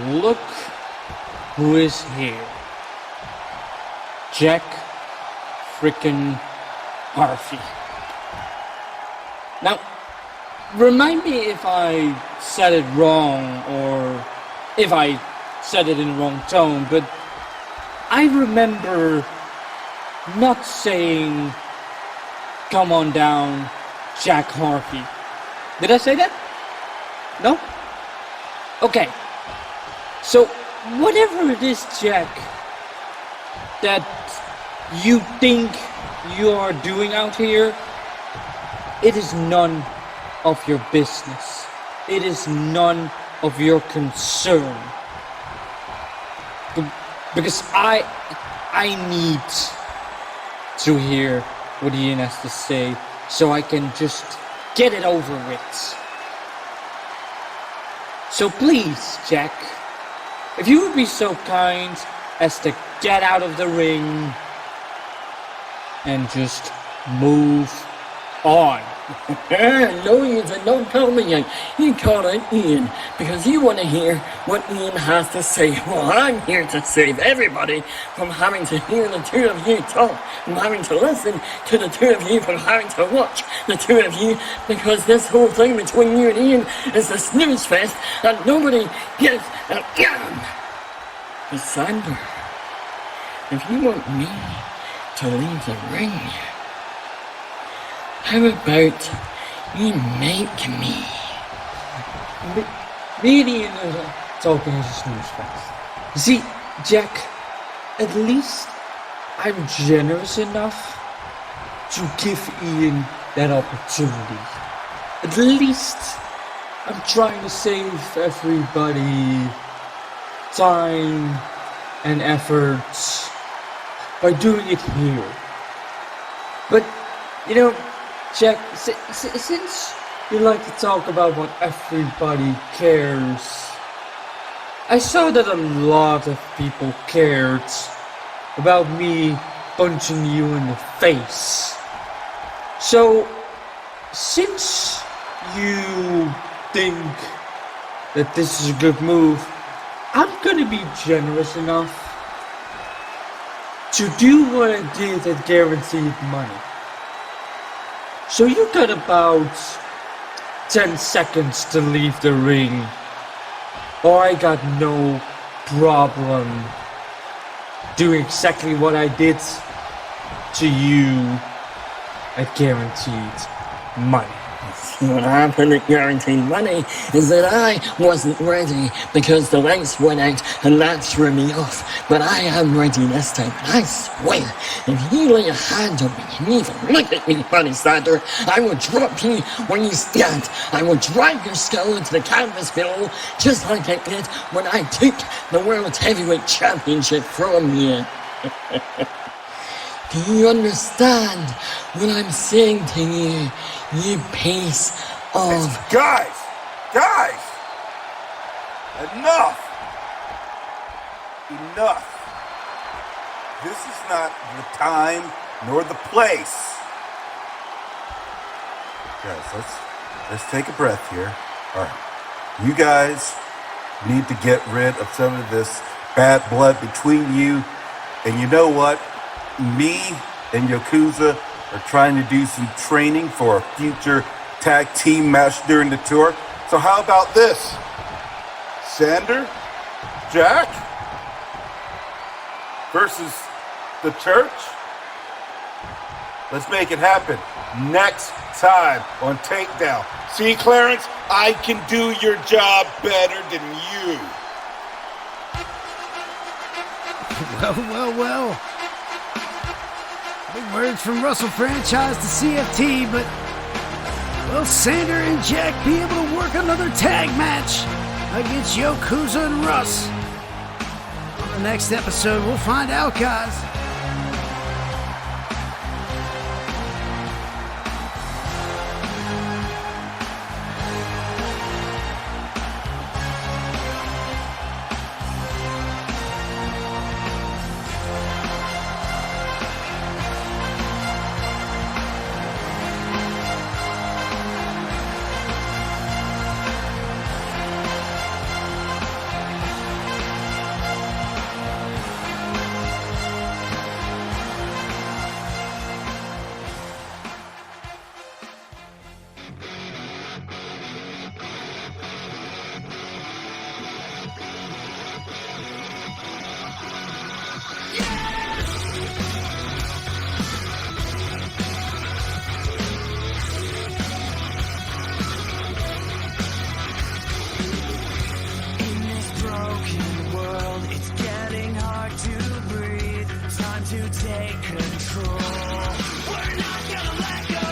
Look who is here. Jack frickin' Harvey. Now, remind me if I said it wrong or if I said it in the wrong tone, but I remember not saying, "Come on down, Jack Harvey." Did I say that? No? Okay. So, whatever it is, Jack, that you think you are doing out here, it is none of your business. It is none of your concern. Because I need to hear what Ian has to say so I can just get it over with. So please, Jack, if you would be so kind as to get out of the ring and just move on. No, Ian said, don't tell me yet. You call it Ian because you want to hear what Ian has to say. Well, I'm here to save everybody from having to hear the two of you talk, from having to listen to the two of you, from having to watch the two of you, because this whole thing between you and Ian is a snooze fest and nobody gives a damn. But Sander, if you want me to leave the ring, how about you make me? Me and Ian are talking as a snooze fest. You see, Jack, at least I'm generous enough to give Ian that opportunity. At least I'm trying to save everybody time and efforts by doing it here. But, you know, Jack, since you like to talk about what everybody cares, I saw that a lot of people cared about me punching you in the face. So, since you think that this is a good move, I'm gonna be generous enough to do what I did at guaranteed money. So you got about 10 seconds to leave the ring, or I got no problem doing exactly what I did to you at guaranteed money. What happened at Guaranteed Money is that I wasn't ready because the lights went out and that threw me off. But I am ready this time, and I swear, if you lay a hand on me and even look at me, Honey Slander, I will drop you when you stand. I will drive your skull into the canvas below, just like I did when I took the World Heavyweight Championship from you. Do you understand what I'm saying to you, you piece of... Guys! Enough! This is not the time nor the place. Guys, let's take a breath here. All right. You guys need to get rid of some of this bad blood between you. And you know what? Me and Yakuza are trying to do some training for a future tag team match during the tour. So how about this? Sander, Jack versus the church? Let's make it happen next time on Takedown. See, Clarence, I can do your job better than you. Well. Big words from Russell franchise to CFT, but will Sander and Jack be able to work another tag match against Yakuza and Russ? On the next episode, we'll find out, guys. take control. We're not gonna let go.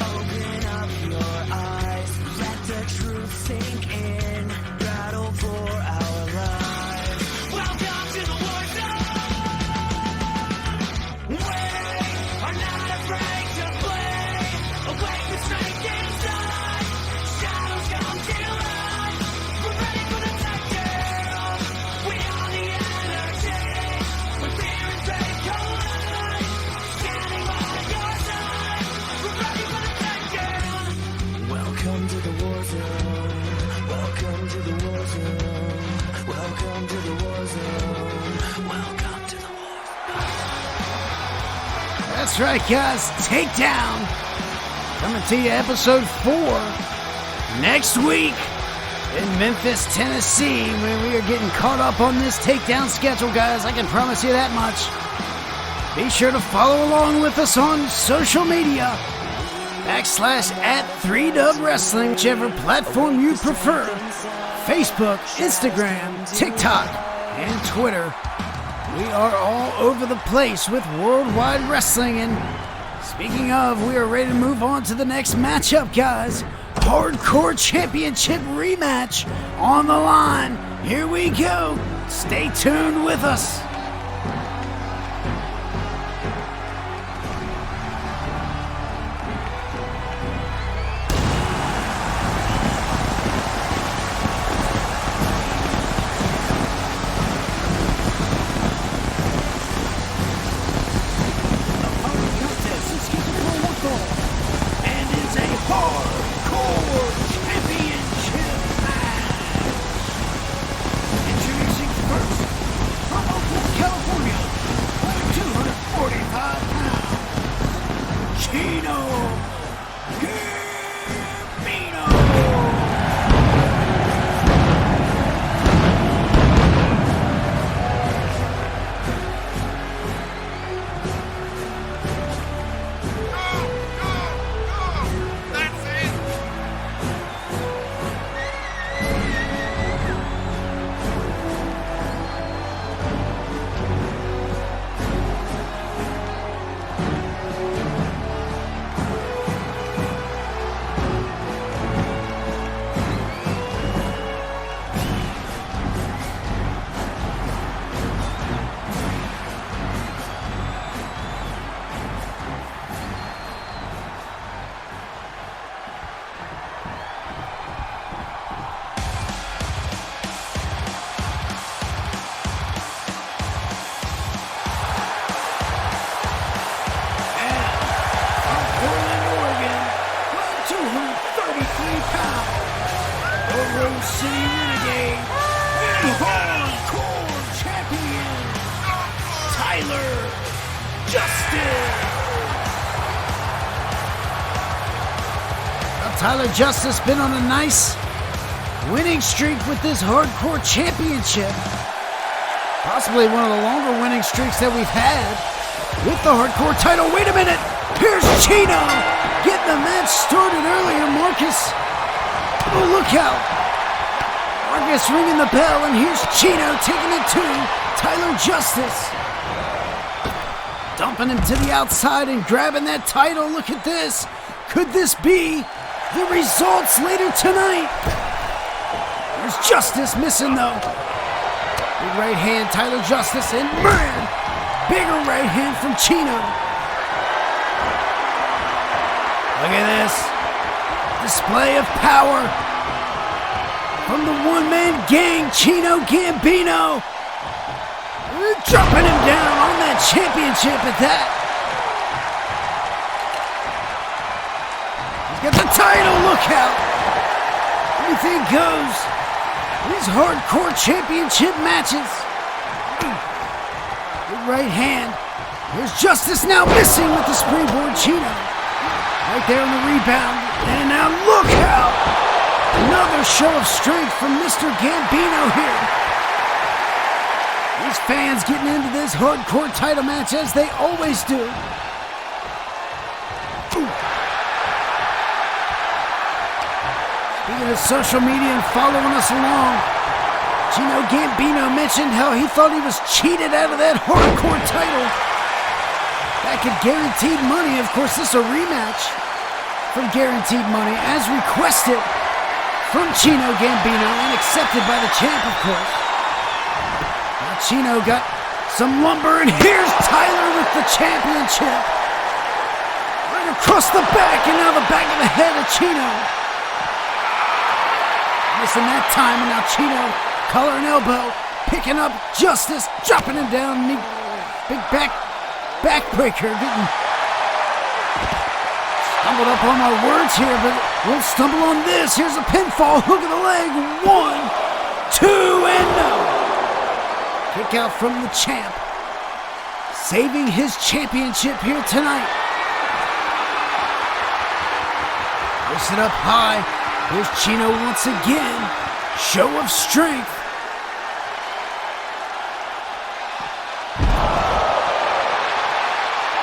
Open up your eyes, let the truth sink in. Battle for our lives. Welcome to the war zone. We are not afraid to play. Awake the strength inside. Shadows come to light. We're ready for the takedown. We are the energy. When fear and faith collide. Standing by your side. We're ready for the takedown. Welcome to the war zone. Welcome to the war zone. Welcome to the war zone. Welcome to the war zone. That's right, guys. Takedown. Coming to you episode 4 next week in Memphis, Tennessee, where we are getting caught up on this takedown schedule, guys. I can promise you that much. Be sure to follow along with us on social media. /@3Dub Wrestling, whichever platform you prefer. Facebook, Instagram, TikTok, and Twitter. We are all over the place with Worldwide Wrestling, and speaking of, we are ready to move on to the next matchup, guys. Hardcore Championship rematch on the line. Here we go. Stay tuned with us. Chino Gambino. City Renegade and hardcore champion, Tyler Justice. Well, Tyler Justice been on a nice winning streak with this hardcore championship. Possibly one of the longer winning streaks that we've had with the hardcore title. Wait a minute, here's Chino getting the match started earlier. Marcus, oh look out. Marcus ringing the bell, and here's Chino taking it to Tyler Justice. Dumping him to the outside and grabbing that title. Look at this. Could this be the results later tonight? There's Justice missing though. Big right hand, Tyler Justice, and man, bigger right hand from Chino. Look at this. Display of power from the one-man gang, Chino Gambino. Dropping him down on that championship at that. He's got the title, look out. Anything goes. These hardcore championship matches. Good right hand. There's Justice now missing with the springboard, Chino. Right there on the rebound. And now look out. Another show of strength from Mr. Gambino here. These fans getting into this hardcore title match as they always do. Ooh. Speaking of social media and following us along, Chino Gambino mentioned how he thought he was cheated out of that hardcore title back at Guaranteed Money. Of course, this is a rematch from Guaranteed Money as requested from Chino Gambino and accepted by the champ, of course. Now Chino got some lumber, and here's Tyler with the championship. Right across the back, and now the back of the head of Chino. Missing that time, and now Chino, collar and elbow, picking up Justice, dropping him down. Big backbreaker, getting stumbled up on my words here, but won't stumble on this. Here's a pinfall, hook of the leg. 1, 2, and no. Kick out from the champ. Saving his championship here tonight. Hoisted up high. Here's Chino once again. Show of strength.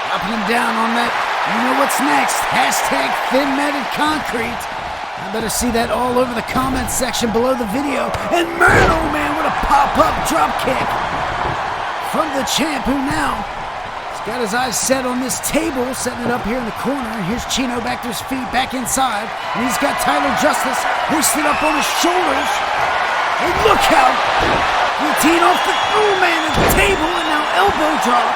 Dropping him down on that. You know what's next? Hashtag thin-matted concrete. I better see that all over the comments section below the video. And man, oh man, what a pop-up drop kick from the champ, who now has got his eyes set on this table, setting it up here in the corner. Here's Chino back to his feet, back inside. And he's got Tyler Justice hoisted up on his shoulders. And look out! Guillotine off the, oh man, at the table, and now elbow drop.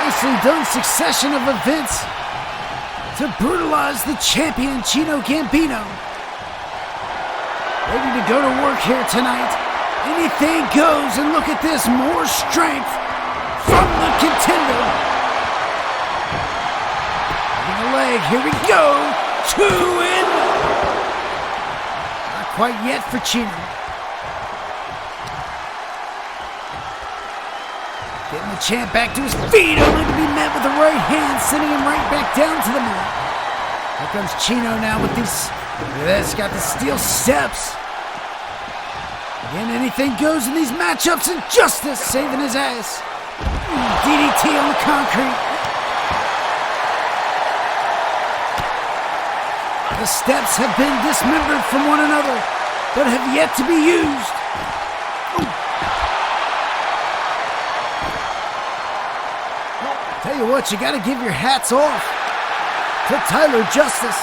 Nicely done succession of events to brutalize the champion Chino Gambino. Ready to go to work here tonight. Anything goes, and look at this, more strength from the contender. In the leg, here we go. 2 in. Not quite yet for Chino. Getting the champ back to his feet, only to be met with the right hand, sending him right back down to the mat. Here comes Chino now with these, look at this, got the steel steps. Again, anything goes in these matchups, and Justice saving his ass. DDT on the concrete. The steps have been dismembered from one another, but have yet to be used. Tell you what, you gotta give your hats off to Tyler Justice.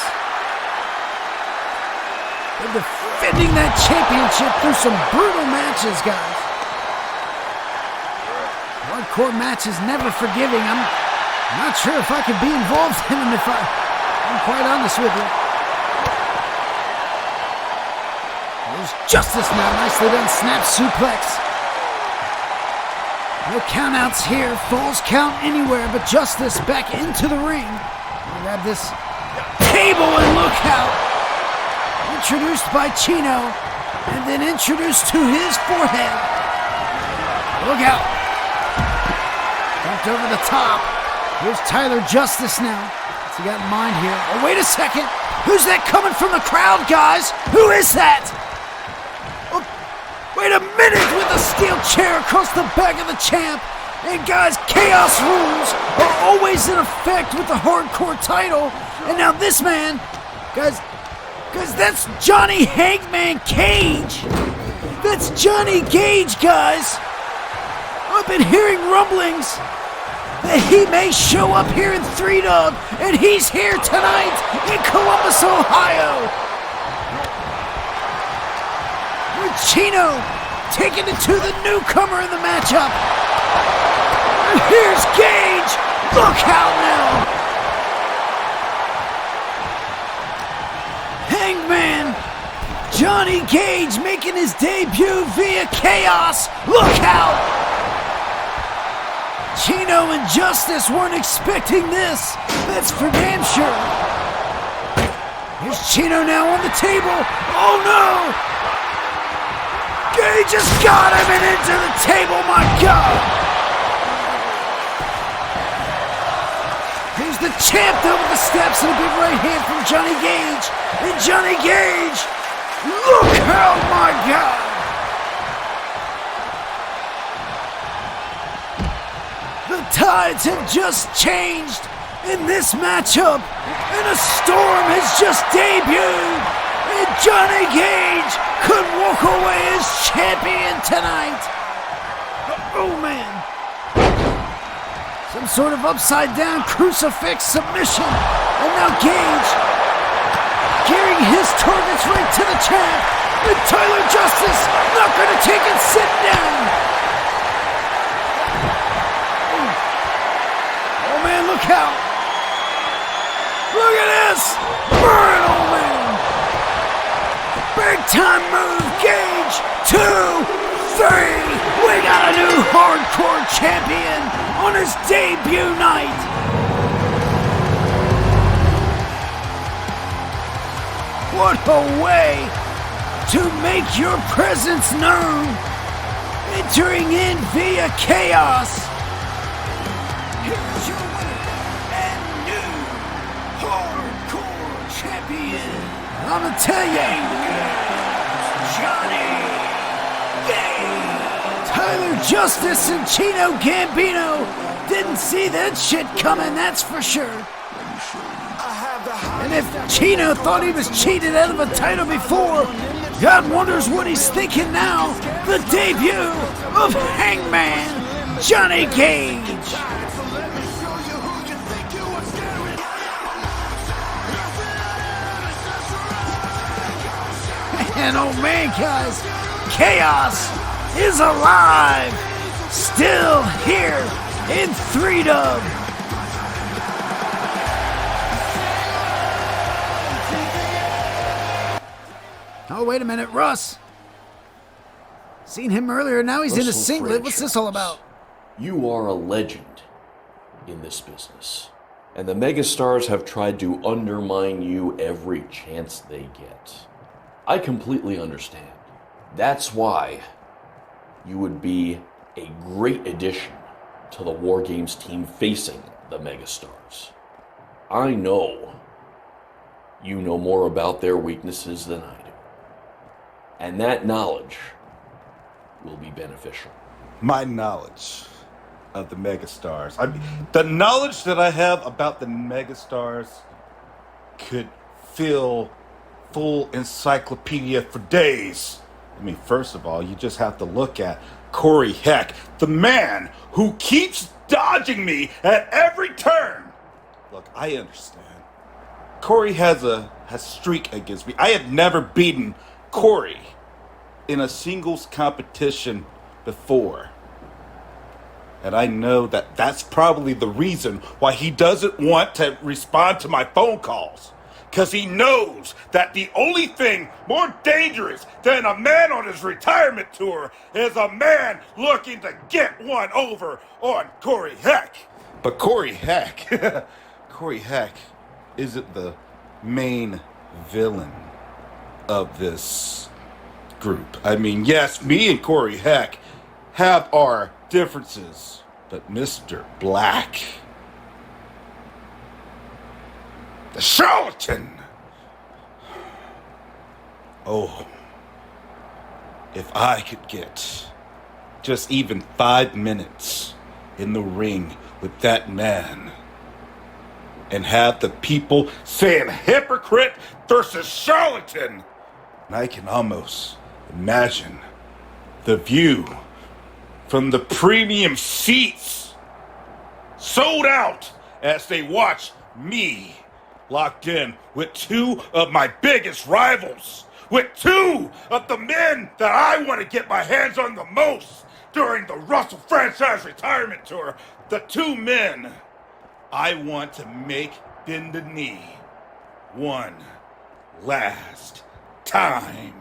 They're defending that championship through some brutal matches, guys. Hardcore matches never forgiving. I'm not sure if I could be involved in them if I'm quite honest with you. There's Justice now, nicely done, snap suplex. No countouts here, falls count anywhere, but Justice back into the ring. Grab this table and look out. Introduced by Chino, and then introduced to his forehead. Look out. Jumped over the top. Here's Tyler Justice now. What's he got in mind here? Oh, wait a second. Who's that coming from the crowd, guys? Who is that? Wait a minute, with a steel chair across the back of the champ. And guys, Kaos rules are always in effect with the hardcore title. And now this man, guys, that's Johnny Hangman Cage. That's Johnny Cage, guys. I've been hearing rumblings that he may show up here in 3-Dog, and he's here tonight in Columbus, Ohio. Chino taking it to the newcomer in the matchup. And here's Gage. Look out now. Hangman Johnny Gage making his debut via Kaos. Look out. Chino and Justice weren't expecting this. That's for damn sure. Here's Chino now on the table. Oh no. Gage just got him and into the table, my God! Here's the champ down with the steps and a big right hand from Johnny Gage. And Johnny Gage, look out, my God! The tides have just changed in this matchup, and a storm has just debuted. And Johnny Gage could walk away as champion tonight. Oh man. Some sort of upside down crucifix submission. And now Gage gearing his targets right to the champ. And Tyler Justice not going to take it sitting down. Oh man, look out. Look at this. Burn, oh man. Big time move, Gage. 2, 3. We got a new hardcore champion on his debut night. What a way to make your presence known. Entering in via Kaos. Here's your winner and new hardcore champion. I'm gonna tell you, Johnny Gage. Tyler Justice and Chino Gambino didn't see that shit coming, that's for sure. And if Chino thought he was cheated out of a title before, God wonders what he's thinking now. The debut of Hangman Johnny Gage. And oh man, guys, Kaos is alive! Still here in 3-dub! Oh, wait a minute, Russ. Seen him earlier, now he's in a Russell singlet. What's this all about? You are a legend in this business, and the megastars have tried to undermine you every chance they get. I completely understand. That's why you would be a great addition to the War Games team facing the megastars. I know you know more about their weaknesses than I do, and that knowledge will be beneficial. My knowledge of the megastars. I mean, the knowledge that I have about the megastars could fill full encyclopedia for days. I mean, first of all, you just have to look at Corey Heck, the man who keeps dodging me at every turn. Look, I understand. Corey has a streak against me. I have never beaten Corey in a singles competition before. And I know that that's probably the reason why he doesn't want to respond to my phone calls. Because he knows that the only thing more dangerous than a man on his retirement tour is a man looking to get one over on Corey Heck. But Corey Heck, Corey Heck isn't the main villain of this group. I mean, yes, me and Corey Heck have our differences, but Mr. Black, the charlatan. Oh, if I could get just even 5 minutes in the ring with that man and have the people saying hypocrite versus charlatan, and I can almost imagine the view from the premium seats sold out as they watch me locked in with two of my biggest rivals, with two of the men that I want to get my hands on the most during the Russell franchise retirement tour. The two men I want to make bend the knee one last time.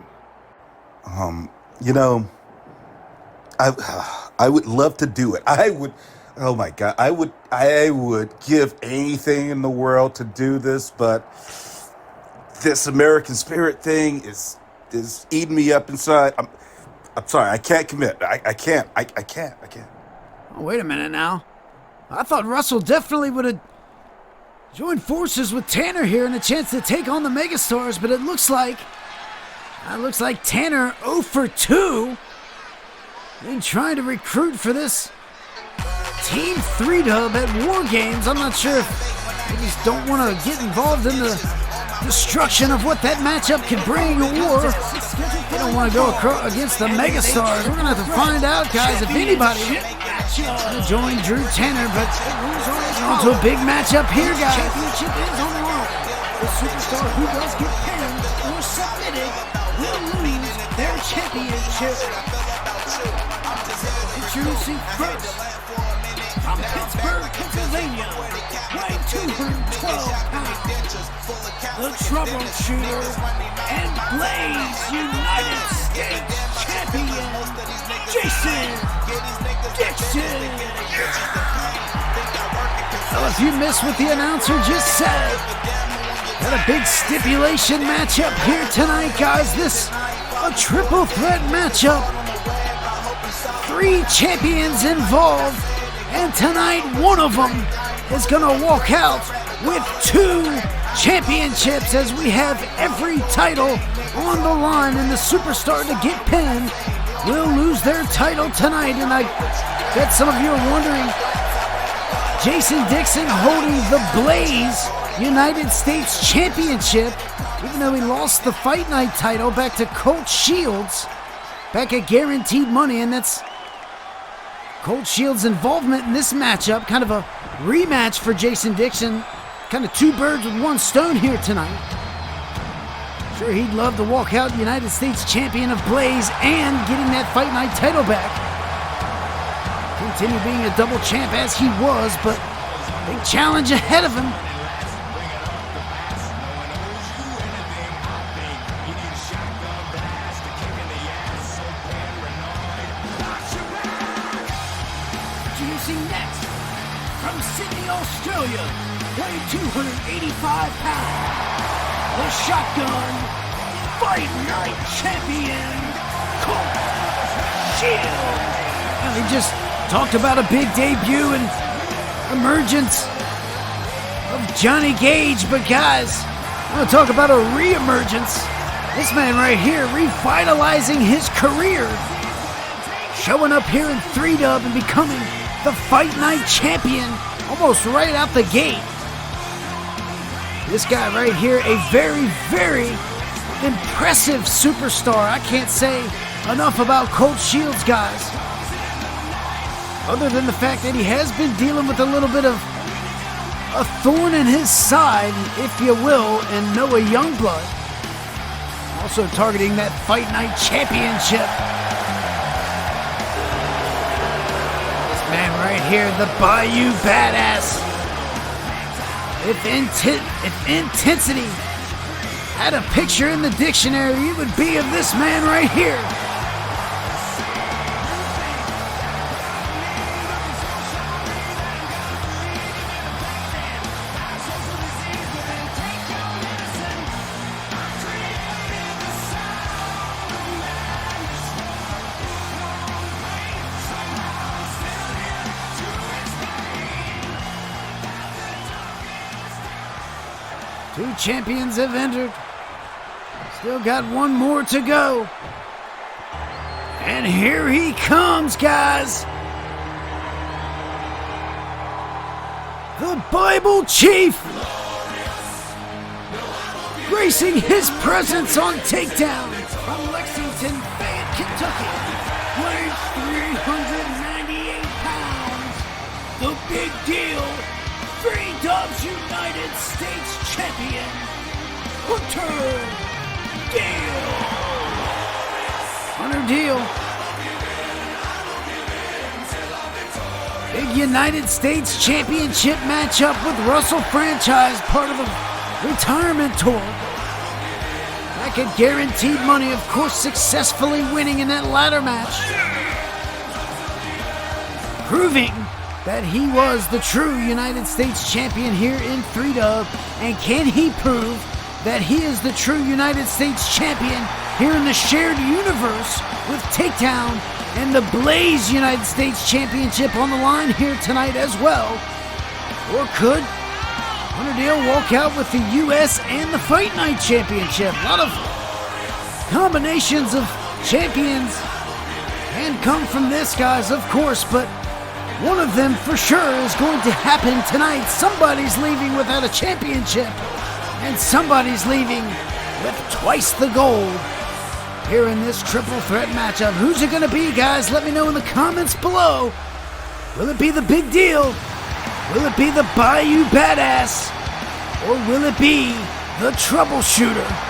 You know, I would love to do it. I would, oh my God, I would give anything in the world to do this, but this American spirit thing is eating me up inside. I'm sorry, I can't commit. I can't. Oh, wait a minute now. I thought Russell definitely would have joined forces with Tanner here and a chance to take on the megastars, but it looks like Tanner 0 for 2 in trying to recruit for this Team 3-dub at War Games. I'm not sure if they just don't want to get involved in the destruction of what that matchup could bring, or they don't want to go against the megastars. We're going to have to find out, guys, if anybody will join Drew Tanner, but we're on to a big matchup here, guys. Championship is on the line. The superstar who does get pinned or submitted will lose their championship. Introducing first, from Pittsburgh, Pennsylvania, weighing 212 pounds, the troubleshooter and Blaze United States champion, Jason Dixon. Well, if you missed what the announcer just said, got a big stipulation matchup here tonight, guys. This a triple threat matchup. 3 champions involved, and tonight one of them is gonna walk out with 2 championships, as we have every title on the line, and the superstar to get pinned will lose their title tonight. And I bet some of you are wondering, Jason Dixon holding the Blaze United States Championship, even though he lost the Fight Night title back to Colt Shields back at Guaranteed Money, and that's Colt Shields' involvement in this matchup, kind of a rematch for Jason Dixon. Kind of 2 birds with 1 stone here tonight. Sure, he'd love to walk out United States champion of Blaze and getting that Fight Night title back. Continue being a double champ as he was, but big challenge ahead of him. Introducing next, from Sydney, Australia, weighing 285 pounds. The Shotgun Fight Night Champion, Colt. Well, he just talked about a big debut and emergence of Johnny Gage, but guys, I want to talk about a re-emergence. This man right here revitalizing his career, showing up here in 3-Dub and becoming the Fight Night Champion almost right out the gate. This guy right here, a very, very impressive superstar. I can't say enough about Colt Shields, guys. Other than the fact that he has been dealing with a little bit of a thorn in his side, if you will, in Noah Youngblood. Also targeting that Fight Night Championship. This man right here, the Bayou Badass. If intensity had a picture in the dictionary, it would be of this man right here. Two champions have entered. Still got one more to go. And here he comes, guys. The Bible Chief. Gracing his presence on Takedown from Lexington, Fayette, Kentucky. Weighs 398 pounds. The Big Deal. 3-Dubs United States Champion, Deel. Big United States Championship matchup with Russell Franchise, part of the retirement tour. Back at guaranteed money, of course, successfully winning in that ladder match. Proving that he was the true United States champion here in 3-Dub, and can he prove that he is the true United States champion here in the shared universe with Takedown and the Blaze United States Championship on the line here tonight as well? Or could Hunter Deel walk out with the US and the Fight Night Championship? A lot of combinations of champions can come from this, guys, of course, but one of them for sure is going to happen tonight. Somebody's leaving without a championship, and somebody's leaving with twice the gold here in this triple threat matchup. Who's it going to be, guys? Let me know in the comments below. Will it be the Big Deal? Will it be the Bayou Badass? Or will it be the Troubleshooter?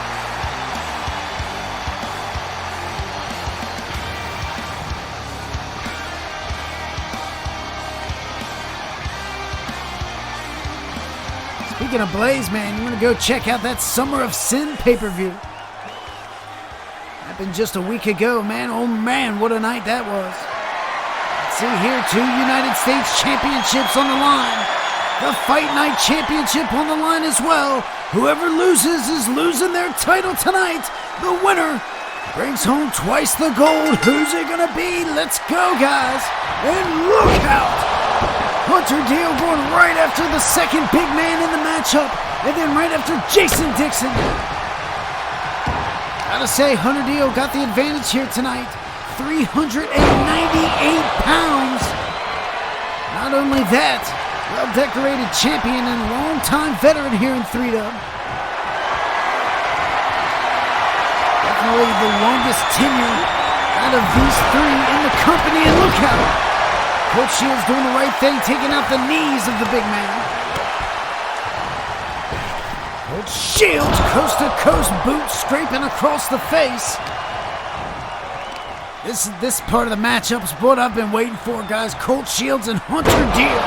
Speaking of Blaze, man, you want to go check out that Summer of Sin pay-per-view. Happened just a week ago, man. Oh, man, what a night that was. Let's see here, 2 United States Championships on the line. The Fight Night Championship on the line as well. Whoever loses is losing their title tonight. The winner brings home twice the gold. Who's it going to be? Let's go, guys. And look out. Hunter Deel going right after the second big man in the matchup, and then right after Jason Dixon. Gotta say, Hunter Deel got the advantage here tonight. 398 pounds. Not only that, well-decorated champion and long-time veteran here in 3-Dub. Definitely the longest tenure out of these 3 in the company, and look out. Colt Shields doing the right thing, taking out the knees of the big man. Colt Shields, coast to coast boot scraping across the face. This part of the matchup is what I've been waiting for, guys. Colt Shields and Hunter Deel.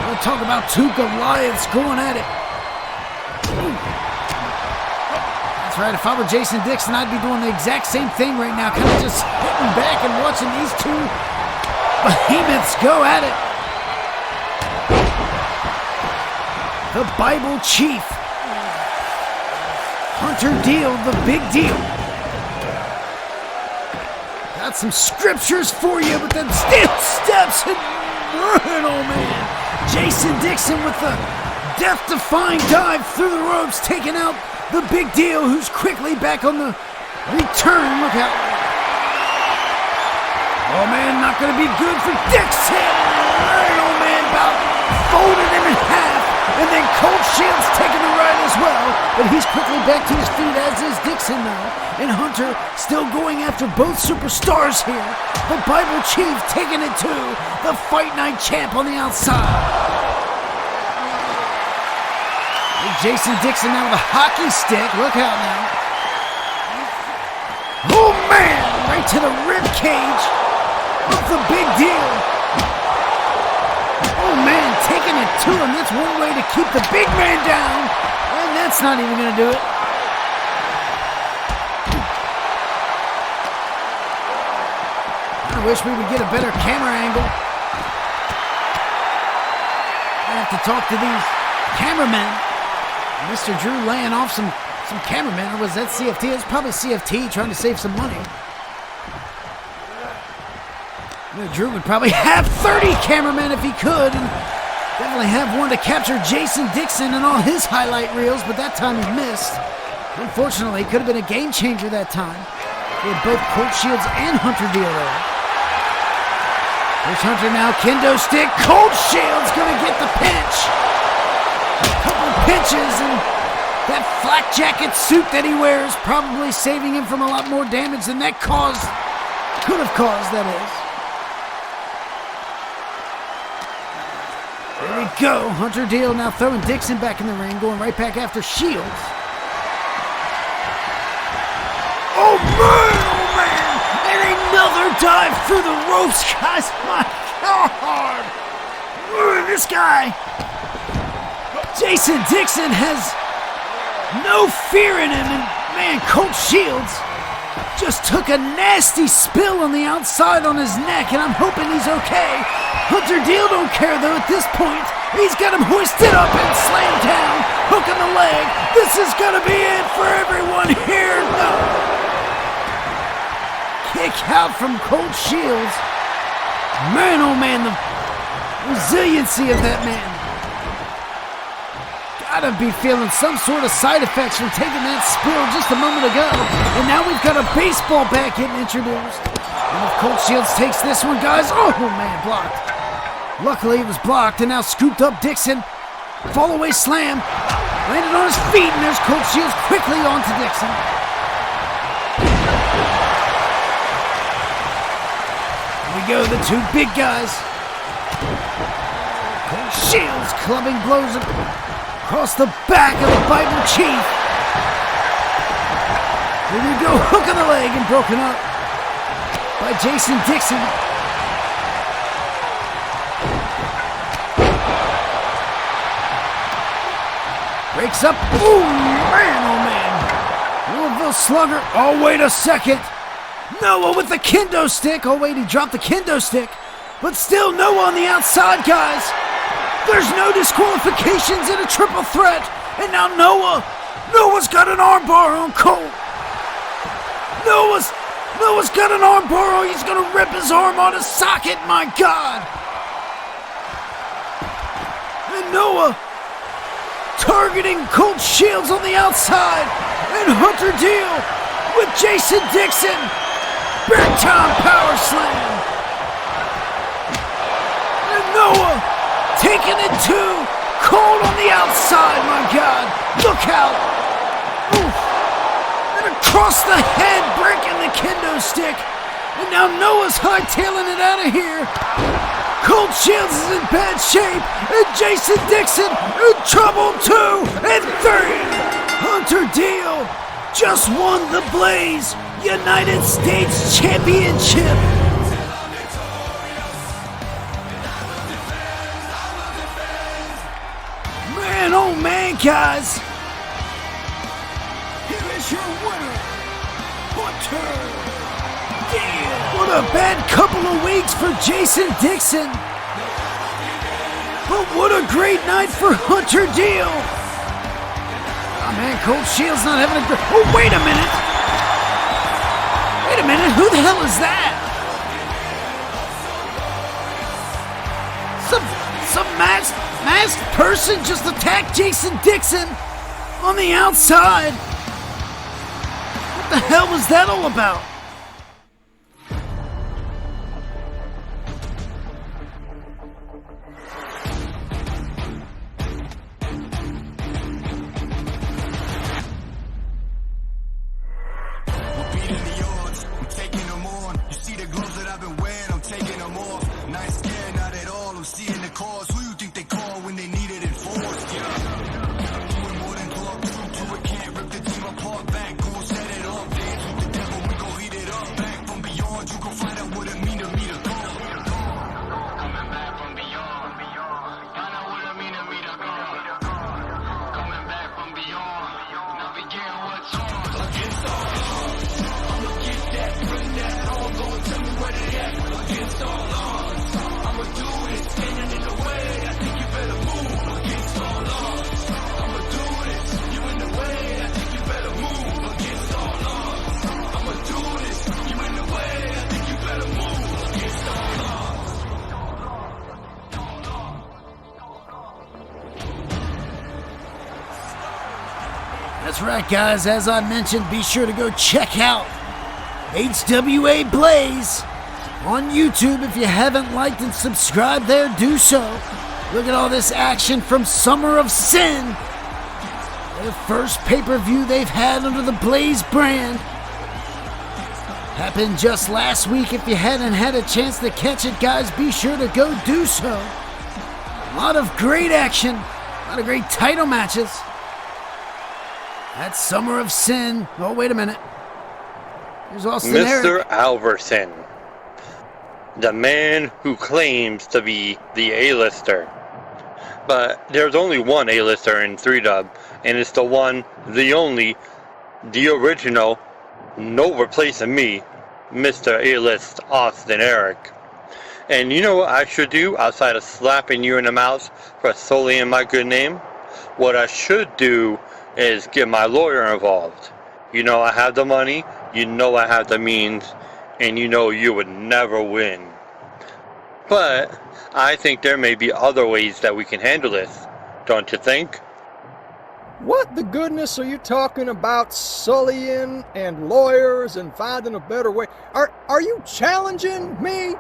We'll talk about two Goliaths going at it. That's right, if I were Jason Dixon, I'd be doing the exact same thing right now, kind of just sitting back and watching these two behemoths go at it. The Bible Chief, Hunter Deel, the big deal. Got some scriptures for you, but then still steps and run, oh man. Jason Dixon with the death-defying dive through the ropes, taking out the big deal, who's quickly back on the return. Look out. Oh man, not gonna be good for Dixon. Oh man, about folded him in half. And then Colt Shields taking the ride as well, but he's quickly back to his feet, as is Dixon now. And Hunter still going after both superstars here. The Bible Chief taking it to the Fight Night champ on the outside. And Jason Dixon now with a hockey stick. Look out now. Oh man, right to the rib cage of the big deal. Oh man, taking it to him. That's one way to keep the big man down. And that's not even going to do it. I wish we would get a better camera angle. I have to talk to these cameramen. Mr. Drew laying off some cameramen. Or was that CFT? It's probably CFT trying to save some money. Drew would probably have 30 cameramen if he could, and definitely have one to capture Jason Dixon and all his highlight reels, but that time he missed. Unfortunately, it could have been a game changer that time. We had both Colt Shields and Hunter Deel there. There's Hunter now, kendo stick. Colt Shields gonna get the pinch. A couple pinches, and that flak jacket suit that he wears probably saving him from a lot more damage than that could have caused, that is. There we go. Hunter Deel now throwing Dixon back in the ring, going right back after Shields. Oh man! And another dive through the ropes, guys. My God! This guy, Jason Dixon, has no fear in him, and man, Colt Shields just took a nasty spill on the outside on his neck, and I'm hoping he's okay. Hunter Deel don't care though at this point. He's got him hoisted up and slammed down, hook in the leg. This is gonna be it for everyone here. No. Kick out from Colt Shields. Man, oh man, the resiliency of that man. Gotta be feeling some sort of side effects from taking that spill just a moment ago. And now we've got a baseball bat getting introduced. And if Colt Shields takes this one, guys, oh man, blocked. Luckily, it was blocked, and now scooped up Dixon. Fall away slam. Landed on his feet, and there's Colt Shields quickly on to Dixon. Here we go, the two big guys. Colt Shields clubbing blows across the back of the Bible Chief. Here we go, hook on the leg and broken up by Jason Dixon. Breaks up. Ooh, man, oh man. Louisville Slugger. Oh, wait a second. Noah with the kendo stick. Oh, wait, he dropped the kendo stick. But still Noah on the outside, guys. There's no disqualifications in a triple threat. And now Noah's got an armbar on Colt. Noah's got an armbar on. He's going to rip his arm out of socket. My God. And Noah targeting Colt Shields on the outside, and Hunter Deel with Jason Dixon. Big time power slam. And Noah taking it to Colt on the outside. My God, look out. Oof. And across the head, breaking the kendo stick. And now Noah's hightailing it out of here. Colt Shields is in bad shape, and Jason Dixon in trouble 2 and 3. just won the Blaze United States Championship. Man, oh man, guys. Here is your winner, Hunter Deel. What a bad couple of weeks for Jason Dixon. But what a great night for Hunter Deel. Oh man, Colt Shields not having a great... Oh, wait a minute. Wait a minute, who the hell is that? Some masked person just attacked Jason Dixon on the outside. What the hell was that all about? That's right, guys. As I mentioned, be sure to go check out HWA Blaze on YouTube. If you haven't liked and subscribed there, do so. Look at all this action from Summer of Sin. The first pay-per-view they've had under the Blaze brand. Happened just last week. If you hadn't had a chance to catch it, guys, be sure to go do so. A lot of great action. A lot of great title matches. That's Summer of Sin. Oh, wait a minute. There's Austin Mr. Eric. Alverson, the man who claims to be the A-lister. But there's only one A-lister in 3-Dub, and it's the one, the only, the original, no replacing me, Mr. A-list Austin Eric. And you know what I should do outside of slapping you in the mouth for sullying my good name? What I should do is get my lawyer involved. You know I have the money, you know I have the means, and you know you would never win. But I think there may be other ways that we can handle this, don't you think? What the goodness are you talking about, sullying and lawyers and finding a better way? Are you challenging me?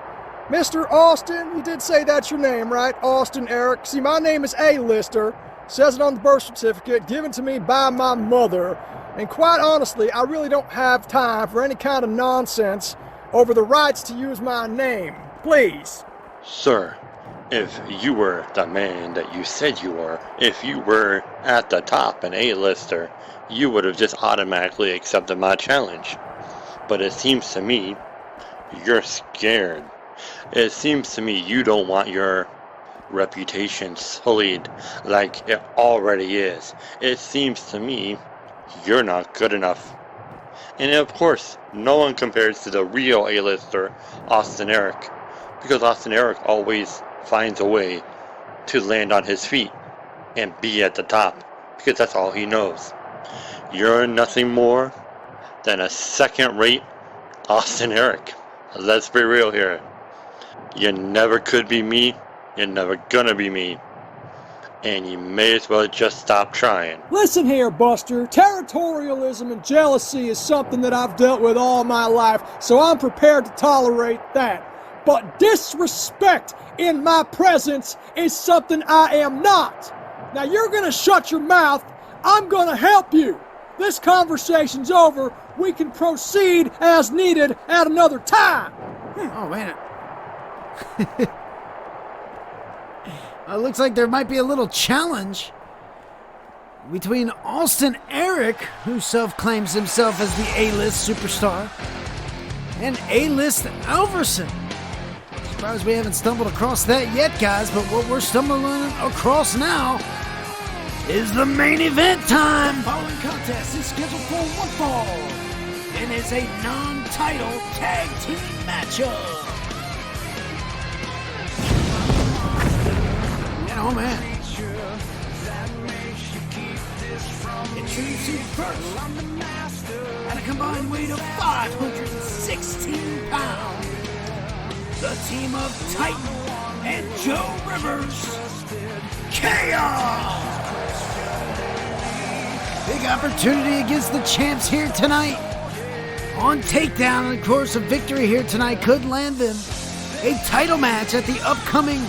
Mr. Austin, you did say that's your name, right? Austin Eric. See, my name is A-lister. Says it on the birth certificate, given to me by my mother. And quite honestly, I really don't have time for any kind of nonsense over the rights to use my name. Please. Sir, if you were the man that you said you were, if you were at the top an A-lister, you would have just automatically accepted my challenge. But it seems to me you're scared. It seems to me you don't want your reputation sullied like it already is. It seems to me you're not good enough. And of course, no one compares to the real A-lister, Austin Eric, because Austin Eric always finds a way to land on his feet and be at the top, because that's all he knows. You're nothing more than a second-rate Austin Eric. Let's be real here. You never could be me. You're never gonna be me. And you may as well just stop trying. Listen here, Buster. Territorialism and jealousy is something that I've dealt with all my life, so I'm prepared to tolerate that. But disrespect in my presence is something I am not. Now you're gonna shut your mouth. I'm gonna help you. This conversation's over. We can proceed as needed at another time. Oh, man. It looks like there might be a little challenge. between Austin Eric, who self-claims himself as the A-list superstar, and A-list Alverson. Surprised we haven't stumbled across that yet, guys, but what we're stumbling across now is the main event time. The following contest is scheduled for one fall and is a non-title tag team matchup. Oh man. Introducing first, at a combined weight of 516 pounds, the team of Titan and Joe Rivers, Kaos! Big opportunity against the champs here tonight. On Takedown, and of course a victory here tonight could land them a title match at the upcoming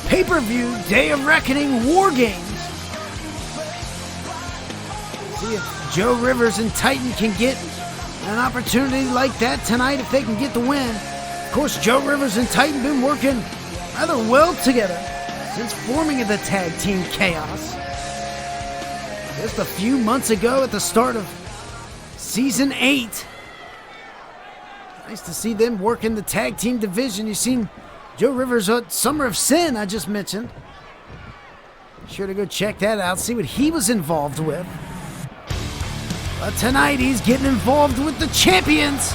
pay-per-view Day of Reckoning War Games. See if Joe Rivers and Titan can get an opportunity like that tonight, if they can get the win. Of course, Joe Rivers and Titan been working rather well together since forming the tag team Kaos. Just a few months ago at the start of Season 8. Nice to see them work in the tag team division. You've seen Joe Rivers at Summer of Sin, I just mentioned. Be sure to go check that out, see what he was involved with. But tonight he's getting involved with the champions.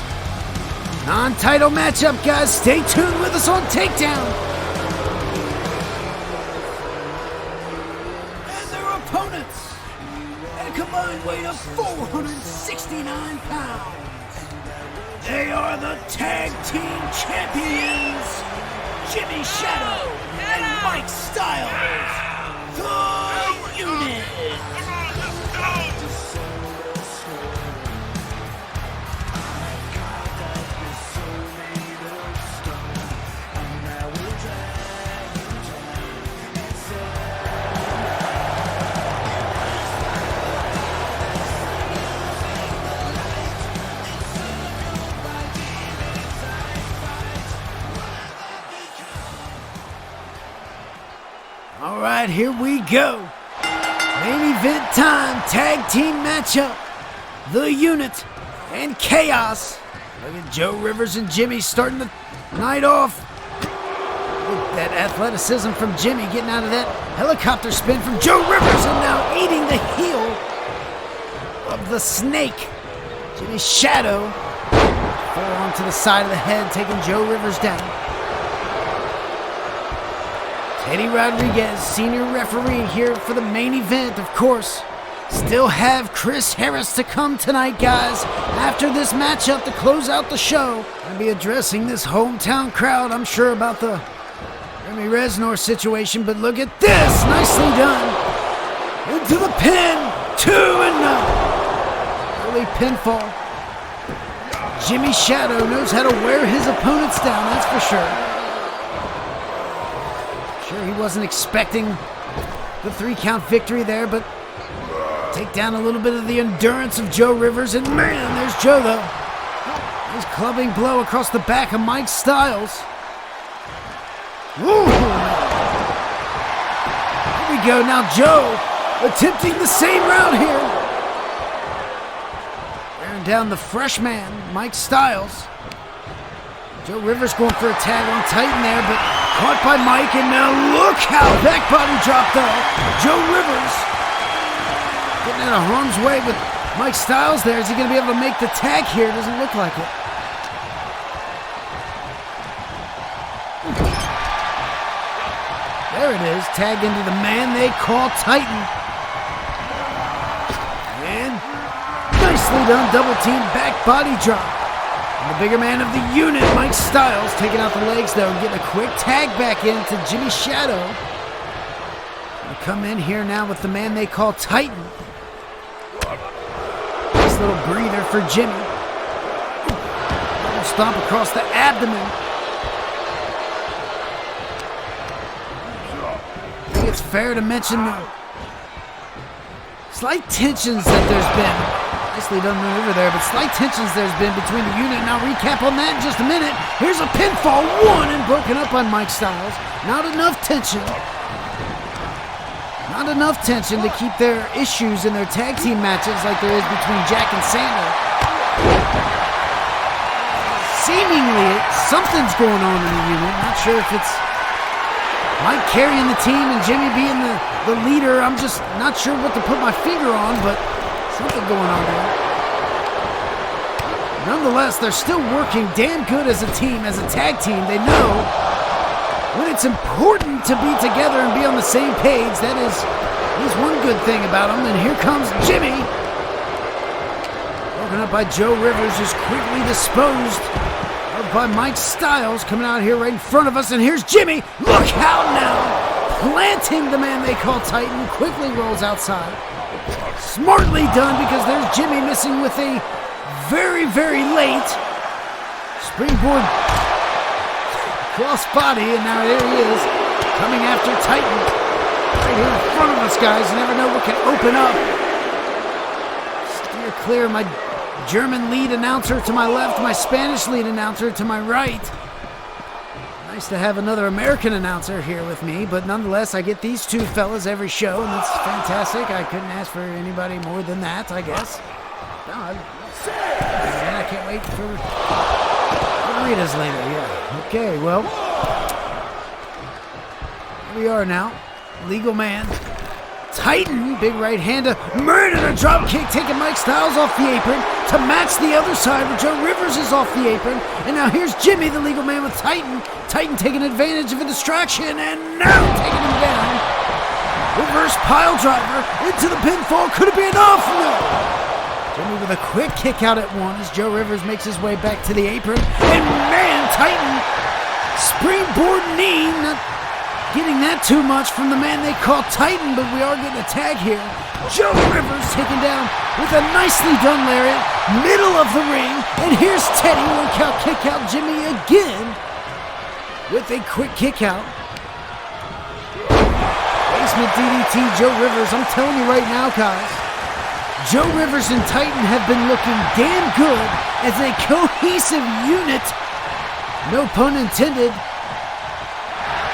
Non-title matchup, guys. Stay tuned with us on Takedown. And their opponents, at a combined weight of 469 pounds, they are the tag team champions, Jimmy Shadow and Mike Styles, the Unit. All right, here we go. Main event time, tag team matchup. The Unit and Kaos. Look at Joe Rivers and Jimmy starting the night off. With that athleticism from Jimmy, getting out of that helicopter spin from Joe Rivers, and now eating the heel of the snake. Jimmy Shadow. Forearm to the side of the head, taking Joe Rivers down. Eddie Rodriguez, senior referee here for the main event, of course. Still have Chris Harris to come tonight, guys. After this matchup to close out the show. Gonna be addressing this hometown crowd, I'm sure, about the Remy Reznor situation, but look at this. Nicely done. Into the pin. 2-0. Early pinfall. Jimmy Shadow knows how to wear his opponents down, that's for sure. Sure, he wasn't expecting the 3-count victory there, but take down a little bit of the endurance of Joe Rivers, and man, there's Joe though. Nice clubbing blow across the back of Mike Styles. Woo! Here we go, now Joe attempting the same route here. Wearing down the fresh man, Mike Styles. Joe Rivers going for a tag on Titan there, but caught by Mike, and now look how that body dropped though. Joe Rivers getting out of harm's way with Mike Styles there. Is he going to be able to make the tag here? Doesn't look like it. There it is, tagged into the man they call Titan. And nicely done, double team back body drop. And the bigger man of the Unit, Mike Styles, taking out the legs though and getting a quick tag back into Jimmy Shadow. Gonna come in here now with the man they call Titan. Nice little breather for Jimmy. Little stomp across the abdomen. I think it's fair to mention the slight tensions that there's been. Nicely done maneuver there, but slight tensions there's been between the Unit. Now recap on that in just a minute. Here's a pinfall, one, and broken up on Mike Styles. Not enough tension. Not enough tension to keep their issues in their tag team matches like there is between Jack and Sander. Seemingly, something's going on in the unit. Not sure if it's Mike carrying the team and Jimmy being the leader. I'm just not sure what to put my finger on, but something going on there. Nonetheless, they're still working damn good as a team, as a tag team. They know when it's important to be together and be on the same page. That is one good thing about them. And here comes Jimmy. Broken up by Joe Rivers, who's quickly disposed of by Mike Styles, coming out here right in front of us. And here's Jimmy. Look out now. Planting the man they call Titan. Quickly rolls outside. Smartly done, because there's Jimmy missing with a very, very late springboard cross body, and now there he is, coming after Titan. Right here in front of us, guys. You never know what can open up. Steer clear. My German lead announcer to my left, my Spanish lead announcer to my right. Nice to have another American announcer here with me, but nonetheless, I get these two fellas every show, and that's fantastic. I couldn't ask for anybody more than that, I guess. And I can't wait for margaritas later, yeah. Okay, well, here we are now. Legal man. Titan, big right hander, murdered a drop kick, taking Mike Styles off the apron to match the other side where Joe Rivers is off the apron. And now here's Jimmy, the legal man, with Titan. Titan taking advantage of a distraction and now taking him down. Reverse pile driver into the pinfall. Could it be enough? No. Jimmy with a quick kick out at one as Joe Rivers makes his way back to the apron. And man, Titan, springboard knee, not getting that too much from the man they call Titan, but we are getting a tag here. Joe Rivers taken down with a nicely done lariat, middle of the ring, and here's Teddy, one count kick out Jimmy again with a quick kick out. Basement DDT, Joe Rivers. I'm telling you right now, guys, Joe Rivers and Titan have been looking damn good as a cohesive unit, no pun intended,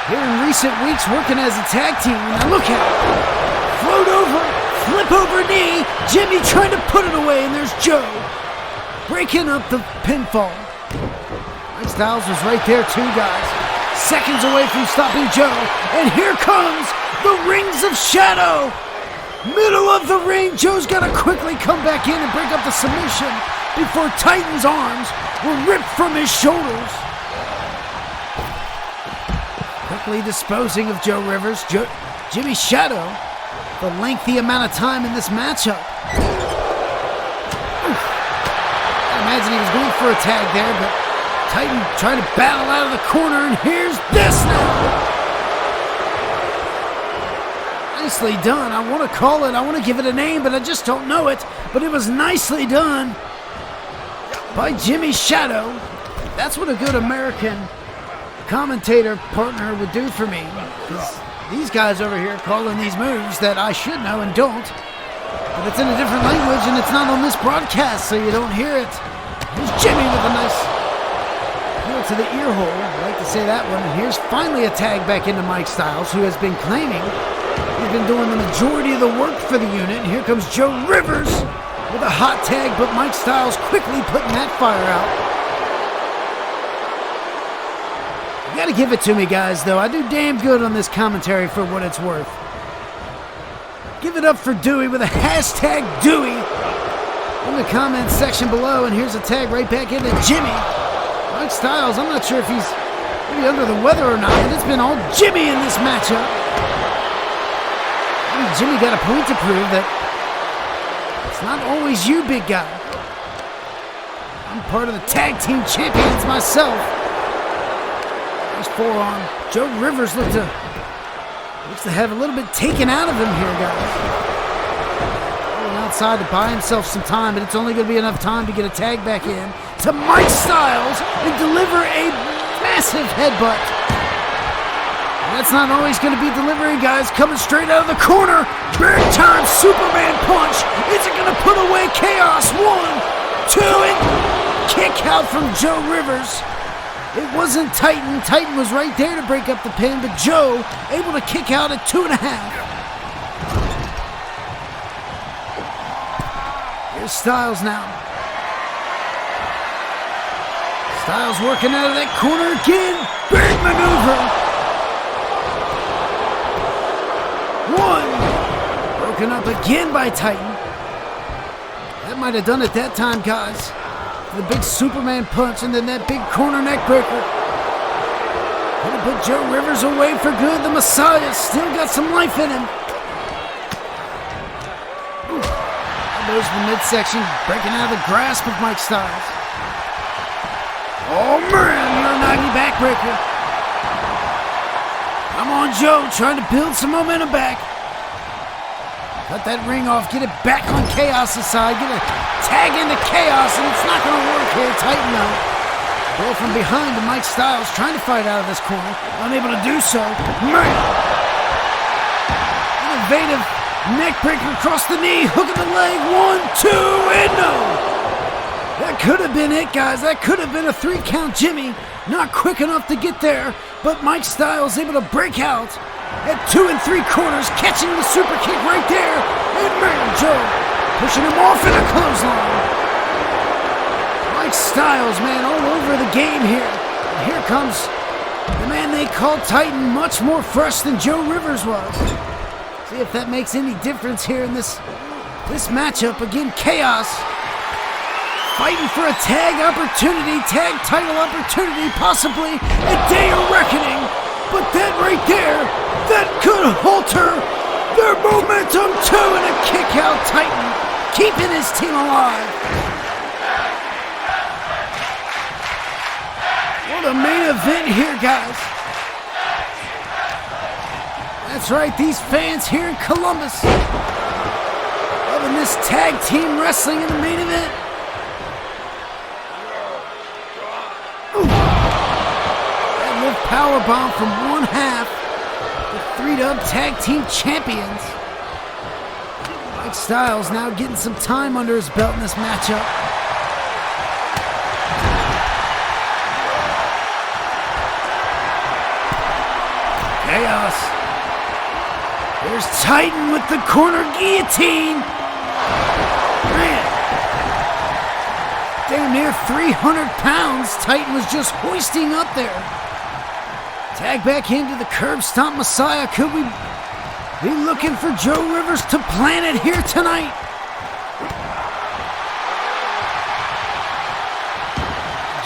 here in recent weeks working as a tag team. Now look at it. Float over, flip over knee, Jimmy trying to put it away, and there's Joe breaking up the pinfall. Mike Styles was right there too, guys. Seconds away from stopping Joe, and here comes the Rings of Shadow. Middle of the ring, Joe's got to quickly come back in and break up the submission before Titan's arms were ripped from his shoulders. Quickly disposing of Joe Rivers. Jimmy Shadow, the lengthy amount of time in this matchup. I imagine he was going for a tag there, but Titan trying to battle out of the corner, and here's this now. Nicely done. I want to call it, I want to give it a name, but I just don't know it. But it was nicely done by Jimmy Shadow. That's what a good American commentator partner would do for me, because these guys over here calling these moves that I should know and don't, but it's in a different language and it's not on this broadcast, so you don't hear it. Here's Jimmy with a nice heel to the ear hole. I like to say that one. And here's finally a tag back into Mike Styles, who has been claiming he's been doing the majority of the work for the unit. And here comes Joe Rivers with a hot tag, but Mike Styles quickly putting that fire out. You gotta give it to me, guys, though. I do damn good on this commentary for what it's worth. Give it up for Dewey with a hashtag Dewey in the comments section below. And here's a tag right back into Jimmy. Mike Styles, I'm not sure if he's maybe under the weather or not, but it's been all Jimmy in this matchup. Maybe Jimmy got a point to prove that it's not always you, big guy. I'm part of the tag team champions myself. Forearm. Joe Rivers looks to have a little bit taken out of him here, guys. Going outside to buy himself some time, but it's only going to be enough time to get a tag back in to Mike Styles and deliver a massive headbutt. And that's not always going to be delivering, guys. Coming straight out of the corner. Big time Superman punch. Is it going to put away Kaos? 1, 2, and kick out from Joe Rivers. It wasn't Titan. Titan was right there to break up the pin, but Joe able to kick out at 2.5. Here's Styles now. Styles working out of that corner again. Big maneuver. One. Broken up again by Titan. That might have done it that time, guys. The big Superman punch and then that big corner neck breaker. Gonna put Joe Rivers away for good. The Messiah still got some life in him. There's the midsection breaking out of the grasp of Mike Styles. Oh man, Uranagi backbreaker. Come on, Joe, trying to build some momentum back. Cut that ring off, get it back on Kaos' side, get a tag into Kaos, and it's not going to work here. Tighten up. Ball from behind to Mike Styles, trying to fight out of this corner, unable to do so. Man! Innovative neck breaker across the knee, hook in the leg, 1, 2, and no! That could have been it, guys. That could have been a 3-count Jimmy. Not quick enough to get there, but Mike Styles able to break out at 2 3/4, catching the super kick right there. And man, Joe pushing him off in a clothesline. Mike Styles, man, all over the game here. And here comes the man they call Titan, much more fresh than Joe Rivers was. See if that makes any difference here in this matchup. Again, Kaos fighting for a tag opportunity, tag title opportunity, possibly a day of reckoning. But that right there, that could halter their momentum too, and a kick out. Titan keeping his team alive. What a main event here, guys. That's right, these fans here in Columbus loving this tag team wrestling in the main event. Powerbomb from one half. The 3-dub tag team champions. Mike Styles now getting some time under his belt in this matchup. Kaos. There's Titan with the corner guillotine. Man. Damn near 300 pounds. Titan was just hoisting up there. Tag back into the curb stomp Messiah. Could we be looking for Joe Rivers to plant it here tonight?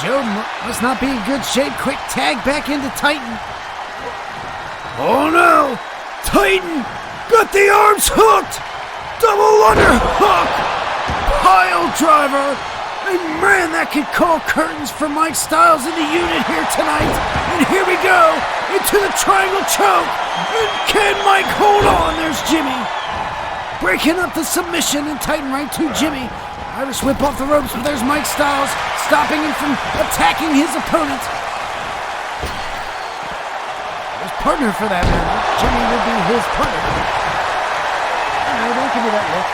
Joe must not be in good shape. Quick tag back into Titan. Oh no! Titan got the arms hooked! Double underhook! Pile driver! And man, that could call curtains for Mike Styles in the unit here tonight. And here we go into the triangle choke. And can Mike hold on? There's Jimmy. Breaking up the submission and Titan right to Jimmy. Irish whip off the ropes, but there's Mike Styles stopping him from attacking his opponent. His partner for that matter. Jimmy would be his partner. No, don't give me that look.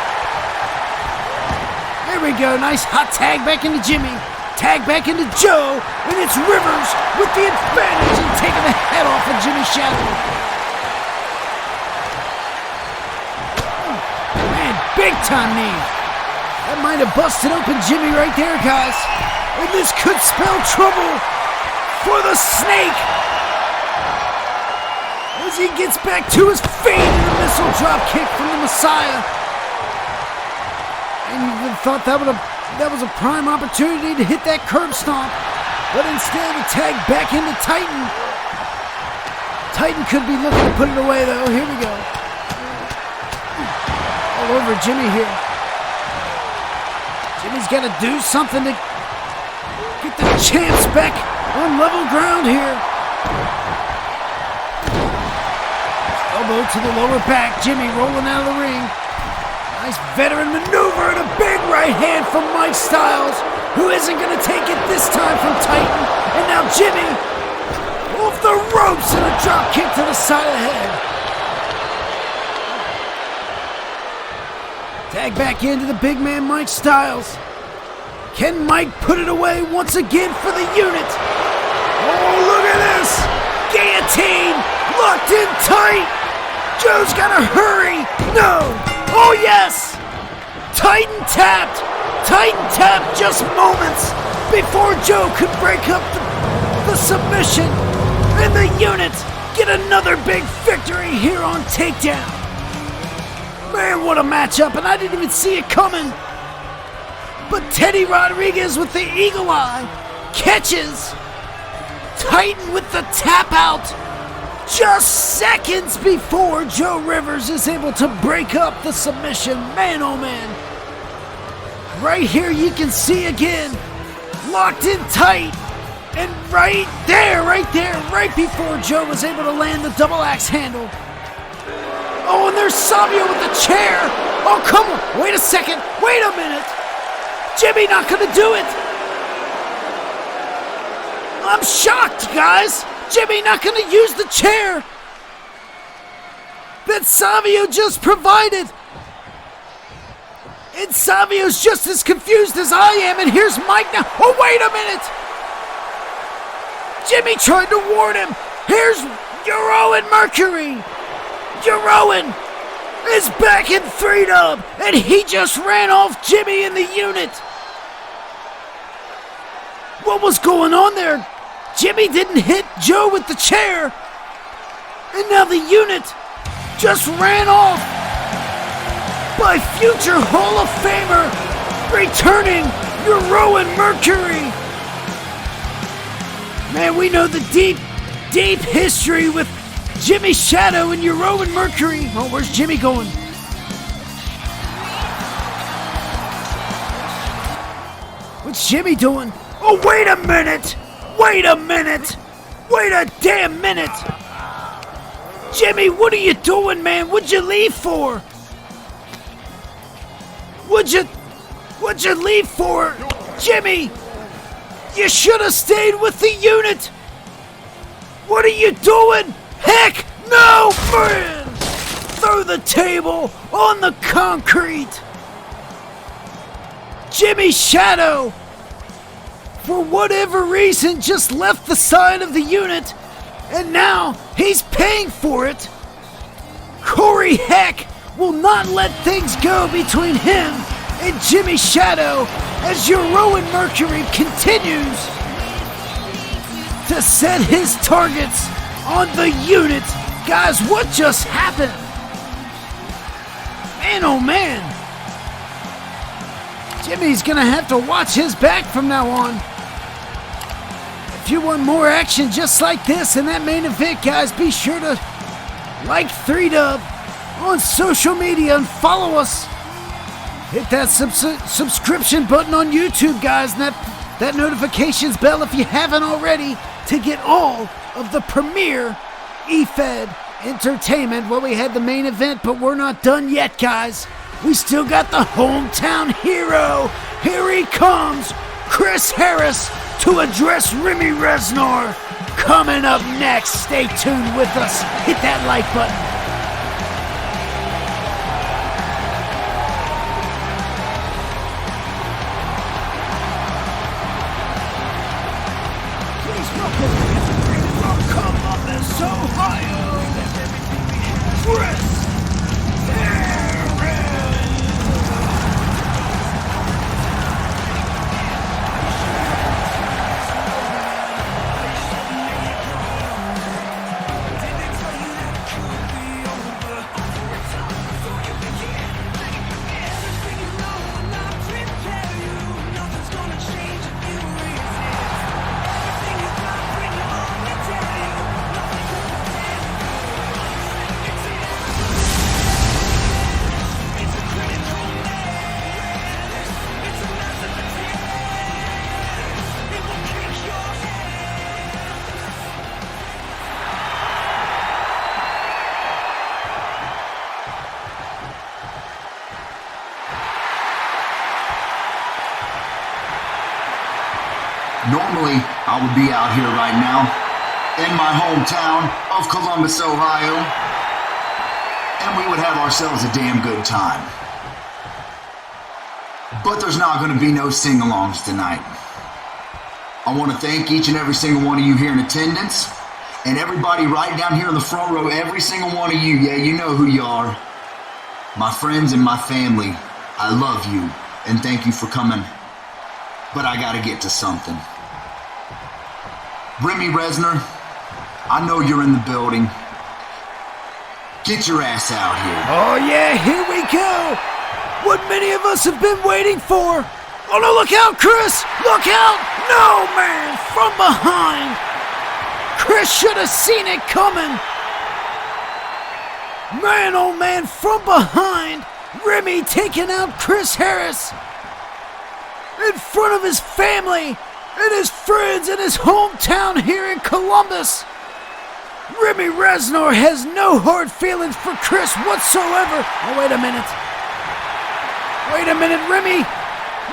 There we go, nice hot tag back into Jimmy. Tag back into Joe, and it's Rivers with the advantage and taking the head off of Jimmy's shadow. Man, big time knee. That might have busted open Jimmy right there, guys. And this could spell trouble for the Snake. As he gets back to his feet in a missile drop kick from the Messiah. And you thought that was a prime opportunity to hit that curb stomp. But instead, a tag back into Titan. Titan could be looking to put it away, though. Here we go. All over Jimmy here. Jimmy's got to do something to get the champs back on level ground here. Elbow to the lower back. Jimmy rolling out of the ring. Nice veteran maneuver and a big right hand from Mike Styles, who isn't going to take it this time from Titan. And now Jimmy off the ropes and a drop kick to the side of the head. Tag back into the big man Mike Styles. Can Mike put it away once again for the unit? Oh, look at this! Guillotine! Locked in tight! Joe's got to hurry! No! Oh yes! Titan tapped! Titan tap just moments before Joe could break up the submission. And the unit get another big victory here on Takedown. Man, what a matchup, and I didn't even see it coming. But Teddy Rodriguez with the eagle eye catches Titan with the tap out just seconds before Joe Rivers is able to break up the submission. Man, oh man. Right here you can see again, locked in tight. And right there, right before Joe was able to land the double axe handle. Oh, and there's Savio with the chair. Oh, come on. Wait a second. Wait a minute. Jimmy not going to do it. I'm shocked, guys. Jimmy not going to use the chair that Savio just provided. And Savio's just as confused as I am. And here's Mike now. Oh, wait a minute. Jimmy tried to warn him. Here's Euroan Mercury. Euroan is back in 3-dub, and he just ran off Jimmy in the unit. What was going on there? Jimmy didn't hit Joe with the chair, and now the unit just ran off by future Hall of Famer returning Euroan Mercury. Man, we know the deep history with Jimmy Shadow and Euroan Mercury. Oh, where's Jimmy going? What's Jimmy doing? Oh, wait a minute! Wait a minute! Wait a damn minute! Jimmy, what are you doing, man? What'd you leave for? What'd you leave for? Jimmy! You should have stayed with the unit! What are you doing? Heck no, man! Throw the table on the concrete! Jimmy Shadow, for whatever reason, just left the side of the unit, and now he's paying for it. Corey Heck will not let things go between him and Jimmy Shadow as Euroan Mercury continues to set his targets on the unit. Guys, what just happened? Man, oh man. Jimmy's gonna have to watch his back from now on. If you want more action just like this in that main event, guys, be sure to like 3Dub on social media and follow us. Hit that subscription button on YouTube, guys, and that notifications bell if you haven't already, to get all of the premier eFed entertainment. Well, we had the main event, but we're not done yet, guys. We still got the hometown hero. Here he comes, Chris Harris, to address Remy Reznor. Coming up next. Stay tuned with us. Hit that like button. Columbus, Ohio, Chris Normally, I would be out here right now, in my hometown of Columbus, Ohio, and we would have ourselves a damn good time. But there's not going to be no sing-alongs tonight. I want to thank each and every single one of you here in attendance, and everybody right down here in the front row, every single one of you, yeah, you know who you are. My friends and my family, I love you. and thank you for coming. But I gotta get to something. Remy Resner, I know you're in the building. Get your ass out here. Oh yeah, here we go. What many of us have been waiting for. Oh no, look out, Chris! Look out! No, man! From behind! Chris should have seen it coming! Man, oh man, from behind! Remy taking out Chris Harris! In front of his family! And his friends in his hometown here in Columbus! Remy Resnor has no hard feelings for Chris whatsoever! Oh, wait a minute. Wait a minute, Remy!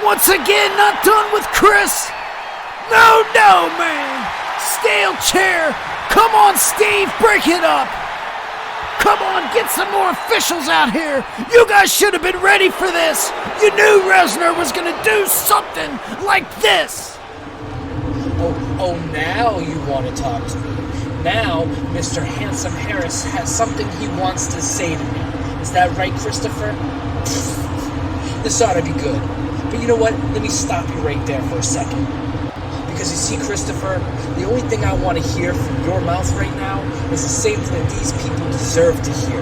Once again, not done with Chris! No, man! Stale chair! Come on, Steve, break it up! Come on, get some more officials out here! You guys should have been ready for this! You knew Resner was gonna do something like this! Oh, now you want to talk to me. Now, Mr. Handsome Harris has something he wants to say to me. Is that right, Christopher? This ought to be good. But you know what? Let me stop you right there for a second. Because you see, Christopher, the only thing I want to hear from your mouth right now is the same thing that these people deserve to hear.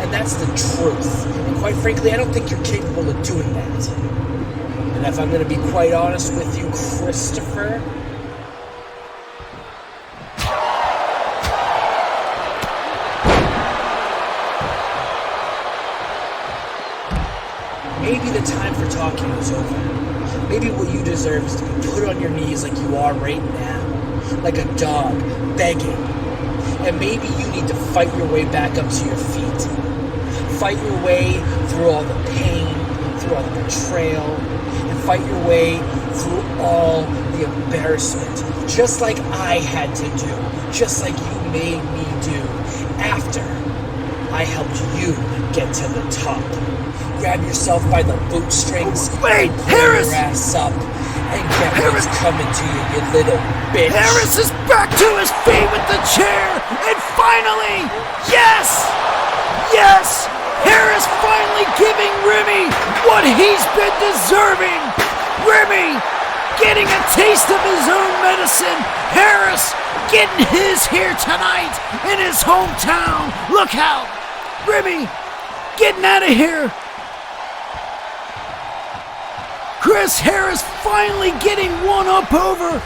And that's the truth. And quite frankly, I don't think you're capable of doing that. And if I'm going to be quite honest with you, Christopher... maybe the time for talking is over. Maybe what you deserve is to be put on your knees like you are right now. Like a dog, begging. And maybe you need to fight your way back up to your feet. Fight your way through all the pain, through all the betrayal, and fight your way through all the embarrassment. Just like I had to do. Just like you made me do. After I helped you get to the top. Grab yourself by the bootstrings. Wait, and Harris! Pull your ass up and get what's coming to you, you little bitch. Harris is back to his feet with the chair, and finally, yes! Yes! Harris finally giving Remy what he's been deserving! Remy getting a taste of his own medicine! Harris getting his here tonight in his hometown! Look out! Remy getting out of here! Chris Harris finally getting one up over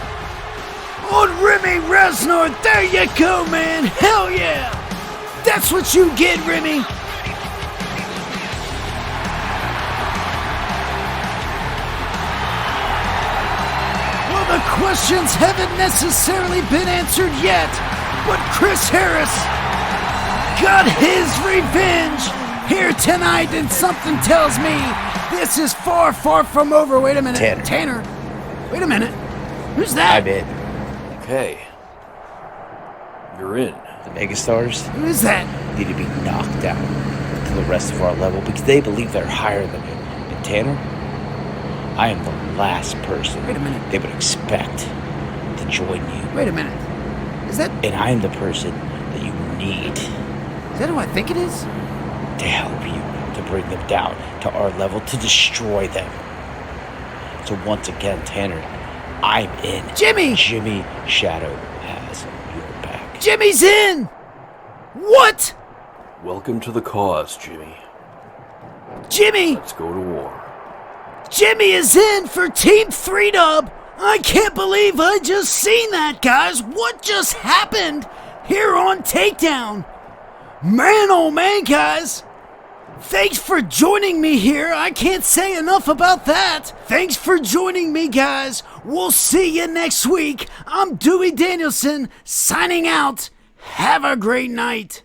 on Remy Resnor. There you go, man. Hell yeah. That's what you get, Remy. Well, the questions haven't necessarily been answered yet, but Chris Harris got his revenge here tonight, and something tells me this is far, far from over. Wait a minute. Tanner. Wait a minute. Who's that? I'm in. Okay. You're in. The Megastars? Who is that? Need to be knocked down to the rest of our level because they believe they're higher than me. And Tanner, I am the last person they would expect to join you. Wait a minute. Is that... And I am the person that you need. Is that who I think it is? To help you, to bring them down to our level, to destroy them. So once again, Tanner, I'm in. Jimmy! Jimmy Shadow has your back. Jimmy's in! What? Welcome to the cause, Jimmy. Jimmy! Let's go to war. Jimmy is in for Team 3-Dub! I can't believe I just seen that, guys! What just happened here on Takedown? Man, oh man, guys! Thanks for joining me here. I can't say enough about that. Thanks for joining me, guys. We'll see you next week. I'm Dewey Danielson, signing out. Have a great night.